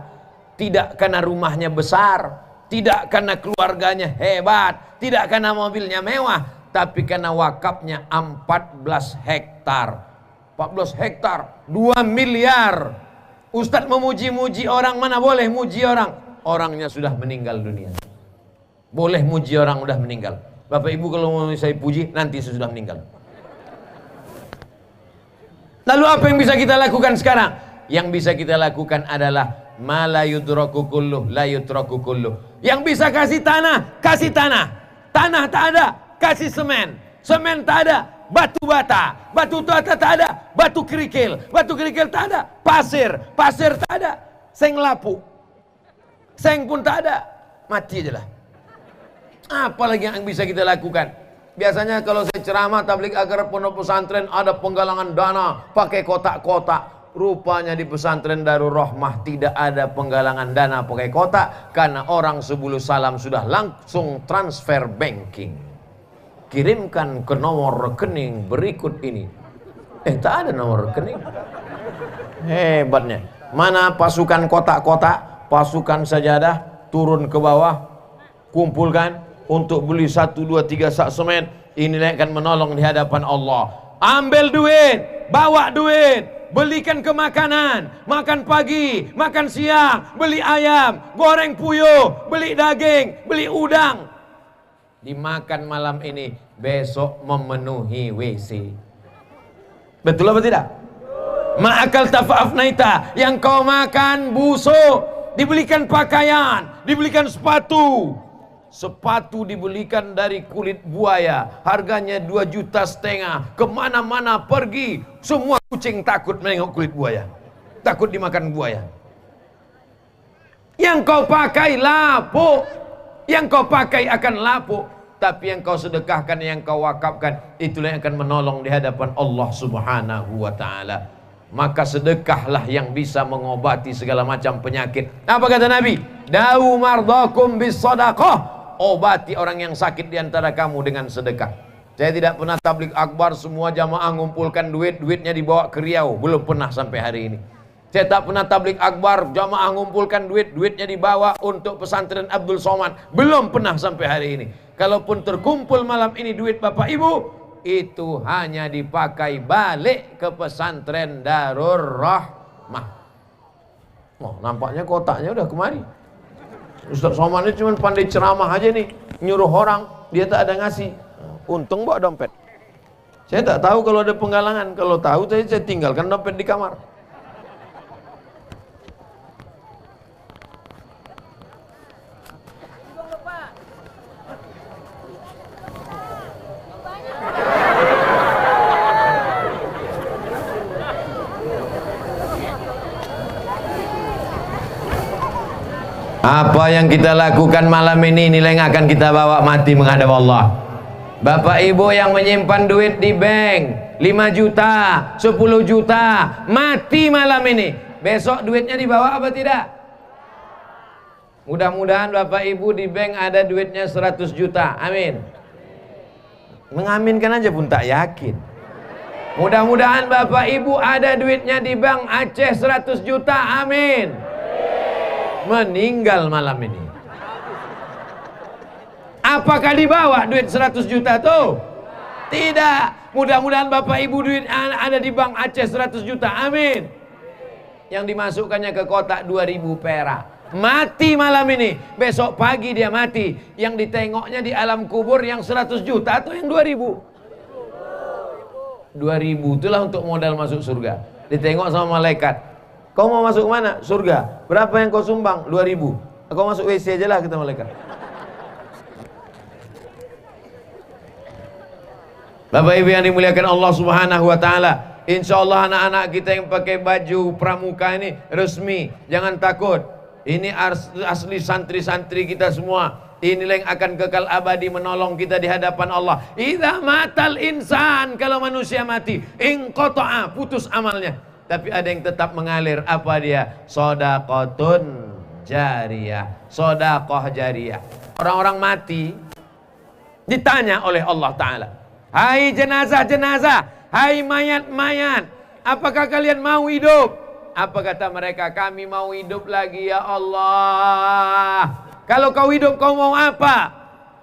Speaker 1: tidak karena rumahnya besar, tidak karena keluarganya hebat, tidak karena mobilnya mewah, tapi karena wakafnya 14 hektar. 14 hektar, 2 miliar. Ustadz memuji-muji orang, mana boleh muji orang? Orangnya sudah meninggal dunia. Boleh muji orang sudah meninggal. Bapak Ibu kalau mau saya puji, nanti sudah meninggal. Lalu apa yang bisa kita lakukan sekarang? Yang bisa kita lakukan adalah ma la yudraku kulluh, la yutraku kulluh. Yang bisa kasih tanah, kasih tanah. Tanah tak ada, kasih semen. Semen tak ada, batu bata. Batu bata tak ada, batu kerikil. Batu kerikil tak ada, pasir. Pasir tak ada, seng lapu. Seng pun tak ada, mati aja lah. Apalagi yang bisa kita lakukan? Biasanya kalau saya ceramah tabligh agar pondok pesantren ada penggalangan dana pakai kotak-kotak. Rupanya di pesantren Darul Rahmah tidak ada penggalangan dana pakai kotak, karena orang sebelum salam sudah langsung transfer banking. Kirimkan ke nomor rekening berikut ini. Tak ada nomor rekening. Hebatnya. Mana pasukan kotak-kotak, pasukan sajadah, turun ke bawah, kumpulkan untuk beli 1, 2, 3 sak semen. Inilah yang akan menolong di hadapan Allah. Ambil duit, bawa duit, belikan ke makanan, makan pagi, makan siang, beli ayam, goreng puyuh, beli daging, beli udang. Dimakan malam ini, besok memenuhi WC. Betul apa tidak? Ma'akal tafa'afnaita, yang kau makan busuk, dibelikan pakaian, dibelikan sepatu. Sepatu dibelikan dari kulit buaya, harganya 2,5 juta. Kemana-mana pergi, semua kucing takut menengok kulit buaya, takut dimakan buaya. Yang kau pakai lapuk, yang kau pakai akan lapuk. Tapi yang kau sedekahkan, yang kau wakafkan, itulah yang akan menolong di hadapan Allah Subhanahu wa ta'ala. Maka sedekahlah yang bisa mengobati segala macam penyakit. Apa kata Nabi? Da'u mardakum bis sadaqah. Obati orang yang sakit di antara kamu dengan sedekah. Saya tidak pernah tabligh akbar semua jamaah ngumpulkan duit, duitnya dibawa ke Riau, belum pernah sampai hari ini. Saya tak pernah tabligh akbar jamaah ngumpulkan duit, duitnya dibawa untuk pesantren Abdul Somad, belum pernah sampai hari ini. Kalaupun terkumpul malam ini duit Bapak Ibu, itu hanya dipakai balik ke pesantren Darul Rahmah. Oh, nampaknya kotaknya udah kemari. Ustaz Somad ini cuma pandai ceramah aja nih, nyuruh orang, dia tak ada ngasih. Untung bawa dompet. Saya tak tahu kalau ada penggalangan. Kalau tahu saya tinggalkan dompet di kamar. Apa yang kita lakukan malam ini nilai yang akan kita bawa mati menghadap Allah. Bapak ibu yang menyimpan duit di bank 5 juta, 10 juta, mati malam ini, besok duitnya dibawa apa tidak? Mudah-mudahan bapak ibu di bank ada duitnya 100 juta, amin. Mengaminkan aja pun tak yakin. Mudah-mudahan bapak ibu ada duitnya di bank Aceh 100 juta, amin. Meninggal malam ini, apakah dibawa duit 100 juta tuh? Tidak. Mudah-mudahan bapak ibu duit ada di bank Aceh 100 juta, amin. Yang dimasukkannya ke kotak 2000 perak. Mati malam ini, besok pagi dia mati. Yang ditengoknya di alam kubur yang 100 juta atau yang 2000? 2000 itulah untuk modal masuk surga. Ditengok sama malaikat. Kau mau masuk mana? Surga. Berapa yang kau sumbang? 2000. Kau masuk WC aja lah, kata malaikat. Bapak ibu yang dimuliakan Allah subhanahu wa ta'ala, insya Allah anak-anak kita yang pakai baju pramuka ini resmi, jangan takut. Ini asli santri-santri kita semua. Inilah yang akan kekal abadi menolong kita di hadapan Allah. Idza matal insan, kalau manusia mati, inqata'a, putus amalnya. Tapi ada yang tetap mengalir. Apa dia? Shadaqatun jariyah, sedekah jariyah. Orang-orang mati ditanya oleh Allah Ta'ala, hai jenazah-jenazah, hai mayat-mayat, apakah kalian mau hidup? Apa kata mereka? Kami mau hidup lagi ya Allah. Kalau kau hidup kau mau apa?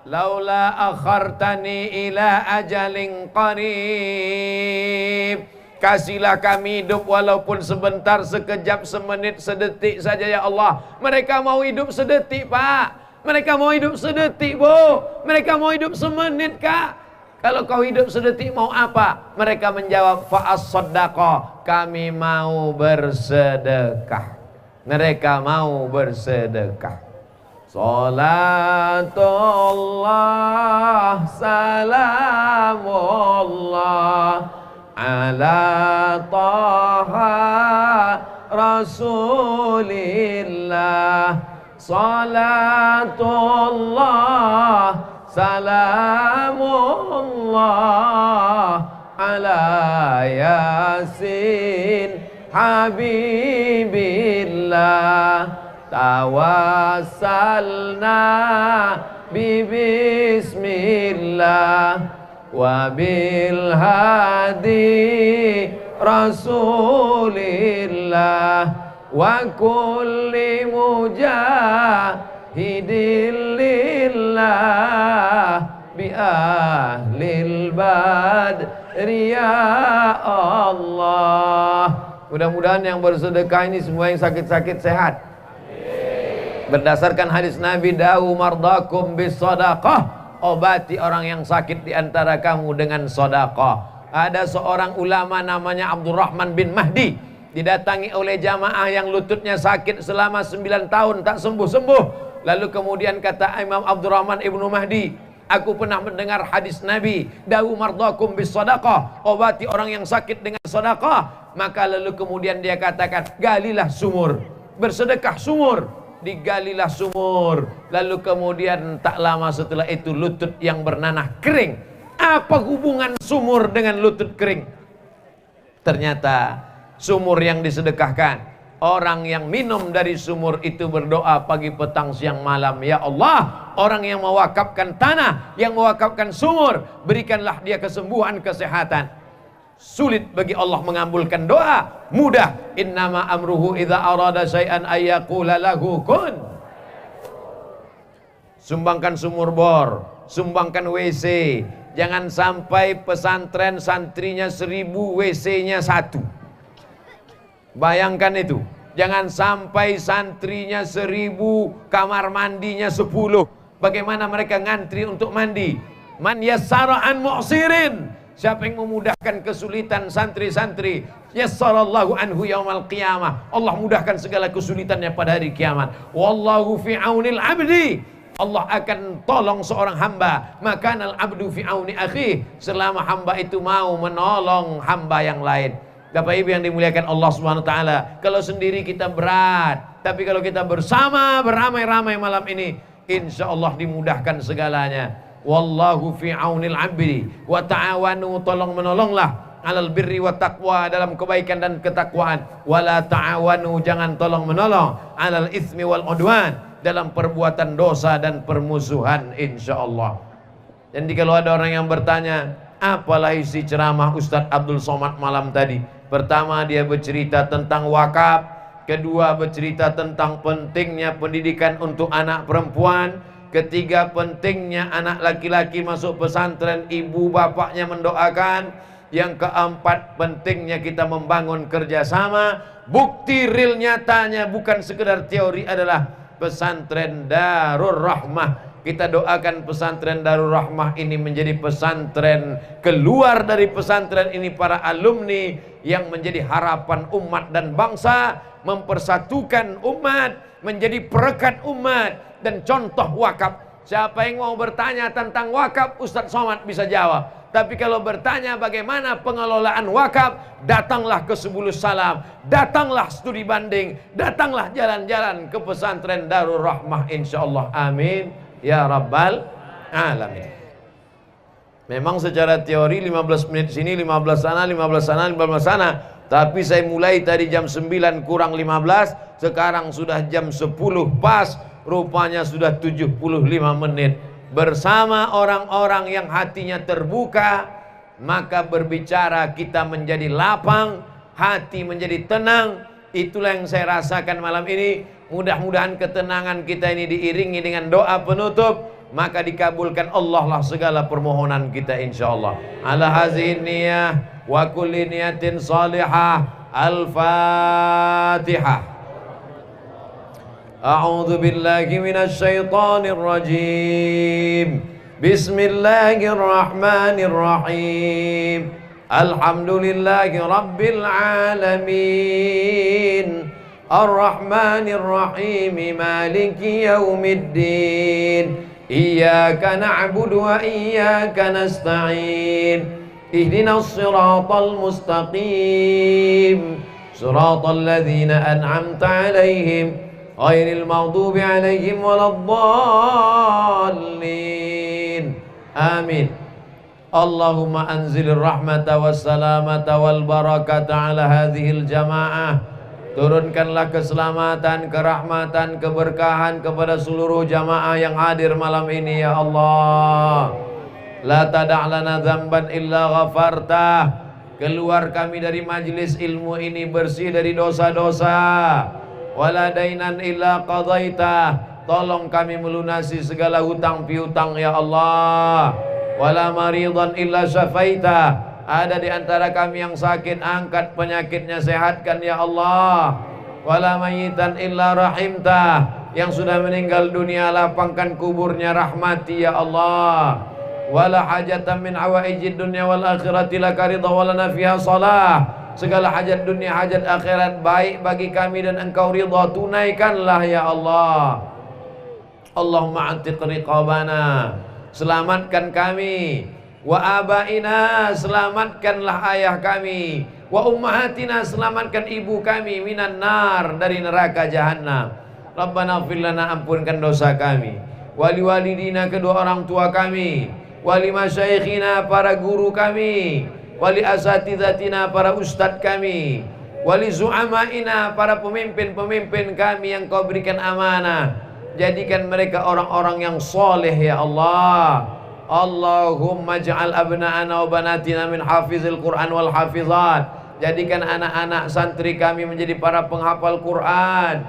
Speaker 1: Laula akhartani ila ajalin qarib, kasihlah kami hidup walaupun sebentar, sekejap, semenit, sedetik saja ya Allah. Mereka mau hidup sedetik Pak, mereka mau hidup sedetik Bu, mereka mau hidup semenit Kak. Kalau kau hidup sedetik mau apa? Mereka menjawab fa'as-sadaqah, kami mau bersedekah. Mereka mau bersedekah. Salatullah salamullah ala taha rasulillah. Salatullah salamullah ala yasin habibillah. Tawassalna bismillah wa bil hadi rasulillah wa kulli mujahidin lillah bi ahlil badri ya Allah. Mudah-mudahan yang bersedekah ini semua yang sakit-sakit sehat. Berdasarkan hadis Nabi, da'u mardakum bis sadaqah, obati orang yang sakit di antara kamu dengan sedekah. Ada seorang ulama namanya Abdurrahman bin Mahdi, didatangi oleh jamaah yang lututnya sakit selama 9 tahun tak sembuh-sembuh. Lalu kemudian kata Imam Abdurrahman ibnu Mahdi, aku pernah mendengar hadis Nabi, da'u mardakum bis sadaqah, obati orang yang sakit dengan sedekah. Maka lalu kemudian dia katakan, galilah sumur, bersedekah sumur. Digalilah sumur. Lalu kemudian tak lama setelah itu lutut yang bernanah kering. Apa hubungan sumur dengan lutut kering? Ternyata sumur yang disedekahkan, orang yang minum dari sumur itu berdoa pagi, petang, siang, malam, ya Allah, orang yang mewakafkan tanah, yang mewakafkan sumur, berikanlah dia kesembuhan, kesehatan. Sulit bagi Allah mengabulkan doa, mudah. Innama amruhu idza arada syai'an ayyaqula lahu kun. Sumbangkan sumur bor, sumbangkan WC. Jangan sampai pesantren santrinya 1000, WC-nya 1. Bayangkan itu. Jangan sampai santrinya 1000, kamar mandinya 10. Bagaimana mereka ngantri untuk mandi? Man yassara an mu'sirin, siapa yang memudahkan kesulitan santri-santri, yassarallahu anhu yaumal qiyamah, Allah mudahkan segala kesulitannya pada hari kiamat. Wallahu fi aunil abdi, Allah akan tolong seorang hamba. Makanal abdu fi auni akhi, selama hamba itu mau menolong hamba yang lain. Bapak Ibu yang dimuliakan Allah Subhanahu wa taala, kalau sendiri kita berat, tapi kalau kita bersama beramai-ramai malam ini, insya Allah dimudahkan segalanya. Wallahu fi aunil abdi wa ta'awanu, tolong menolonglah alal birri wa taqwa, dalam kebaikan dan ketakwaan. Wala ta'awanu, jangan tolong menolong alal ismi wal udwan, dalam perbuatan dosa dan permusuhan, insya Allah. Jadi kalau ada orang yang bertanya, apalah isi ceramah Ustadz Abdul Somad malam tadi? Pertama, dia bercerita tentang wakaf. Kedua, bercerita tentang pentingnya pendidikan untuk anak perempuan. Ketiga, pentingnya anak laki-laki masuk pesantren, ibu bapaknya mendoakan. Yang keempat, pentingnya kita membangun kerjasama. Bukti real nyatanya, bukan sekedar teori, adalah pesantren Darur Rahmah. Kita doakan pesantren Darur Rahmah ini menjadi pesantren, keluar dari pesantren ini para alumni yang menjadi harapan umat dan bangsa, mempersatukan umat, menjadi perekat umat dan contoh wakaf. Siapa yang mau bertanya tentang wakaf, Ustadz Somad bisa jawab. Tapi kalau bertanya bagaimana pengelolaan wakaf, datanglah ke Subulus Salam, datanglah studi banding, datanglah jalan-jalan ke pesantren Darur Rahmah, insyaallah. Amin ya rabbal alamin. Memang secara teori 15 menit sini, 15 sana, 15 sana, 15 sana. Tapi saya mulai tadi jam 9 kurang 15, sekarang sudah jam 10 pas, rupanya sudah 75 menit. Bersama orang-orang yang hatinya terbuka, maka berbicara kita menjadi lapang, hati menjadi tenang. Itulah yang saya rasakan malam ini. Mudah-mudahan ketenangan kita ini diiringi dengan doa penutup, maka dikabulkan Allah lah segala permohonan kita insyaallah. Ala hazihi niyah wa kulli niyatin salihah. Al-Fatihah. A'udzu billahi minasy syaithanir rajim. Bismillahirrahmanirrahim. Alhamdulillahi rabbil alamin. Ar-Rahmanir Rahim, Maliki Yaumiddin. Iyyaka na'budu wa iyyaka nasta'in. Ihdinas siratal mustaqim. Siratal ladzina an'amta 'alaihim ghairil maghdubi 'alaihim waladdallin. Amin. Allahumma anzilir rahmata was salamata wal barakata ala hadhil jamaah. Turunkanlah keselamatan, kerahmatan, keberkahan kepada seluruh jamaah yang hadir malam ini ya Allah. La tada' lana dzamban illa ghafartah. Keluar kami dari majlis ilmu ini bersih dari dosa-dosa. Wala dainan illa qadaitah. Tolong kami melunasi segala hutang piutang ya Allah. Wala maridan illa syafaitah. Ada di antara kami yang sakit, angkat penyakitnya, sehatkan ya Allah. Wala mayitan illa rahimtah. Yang sudah meninggal dunia, lapangkan kuburnya, rahmati ya Allah. Wala hajatan min hawaijid dunya wal akhirati laka ridha walana fiha salah. Segala hajat dunia, hajat akhirat baik bagi kami dan engkau ridha, tunaikanlah ya Allah. Allahumma atiq riqabana, selamatkan kami. Wa abaina, selamatkanlah ayah kami. Wa ummahatina, selamatkan ibu kami. Minan nar, dari neraka jahannam. Rabbana ighfir lana, ampunkan dosa kami. Wali walidina, kedua orang tua kami. Wali masyaikhina, para guru kami. Wali asatidatina, para ustadz kami. Wali zu'amaina, para pemimpin-pemimpin kami yang kau berikan amanah. Jadikan mereka orang-orang yang soleh ya Allah. Allahumma ja'al abna'ana wa banatina min hafizil Qur'an wal hafizat. Jadikan anak-anak santri kami menjadi para penghafal Quran.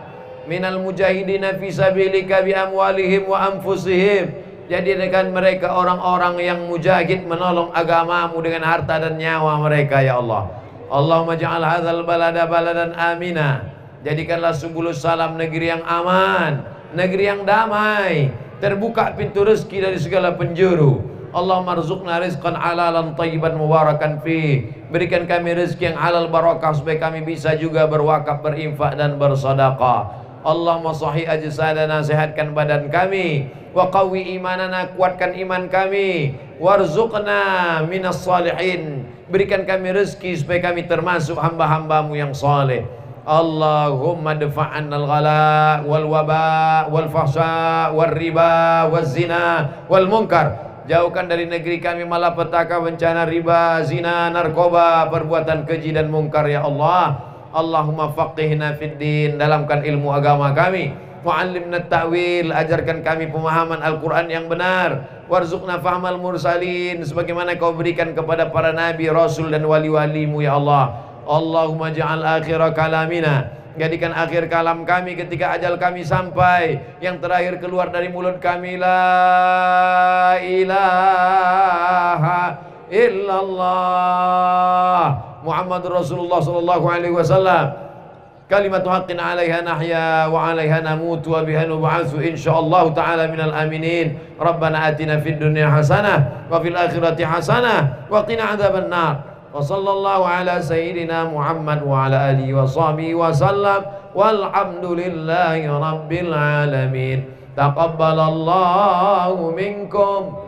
Speaker 1: Minal mujahidina fi sabilika bi amwalihim wa anfusihim. Jadikan mereka orang-orang yang mujahid menolong agamamu dengan harta dan nyawa mereka ya Allah. Allahumma ja'al hadzal balada baladan amina. Jadikanlah Subulus Salam negeri yang aman, negeri yang damai. Terbuka pintu rezeki dari segala penjuru. Allahumma rzuqna rizqan halalan thayyiban mubarakan fi. Berikan kami rezeki yang halal barakah supaya kami bisa juga berwakaf, berinfak dan bersedekah. Allahumma sahih ajsadana, sehatkan badan kami. Wa qawi imanana, kuatkan iman kami. warzuqna minas salihin, berikan kami rezeki supaya kami termasuk hamba-hambamu yang saleh. Allahumma dafa'annal ghala wal waba wal fahsya wal riba wal zina wal munkar. Jauhkan dari negeri kami malapetaka, bencana riba, zina, narkoba, perbuatan keji dan mungkar ya Allah. Allahumma faqihna fid din, dalamkan ilmu agama kami. Wa'allimna ta'wil, ajarkan kami pemahaman Al-Quran yang benar. Warzuqna fahmal mursalin, sebagaimana kau berikan kepada para nabi, rasul dan wali-walimu ya Allah. Allahumma ja'al akhira kalamina, jadikan akhir kalam kami ketika ajal kami sampai, yang terakhir keluar dari mulut kami, la ilaha illallah Muhammadur Rasulullah sallallahu alaihi wasallam. Kalimatu haqqin 'alaiha nahya wa 'alaiha namutu wa biha nub'atsu insyaallah ta'ala minal aminin. Rabbana atina fid dunya hasanah wa fil akhirati hasanah wa qina adzaban nar. Wa sallallahu ala sayyidina Muhammad wa ala alihi wa sahbihi wa sallam walhamdulillahi rabbil alamin. Taqabbalallahu minkum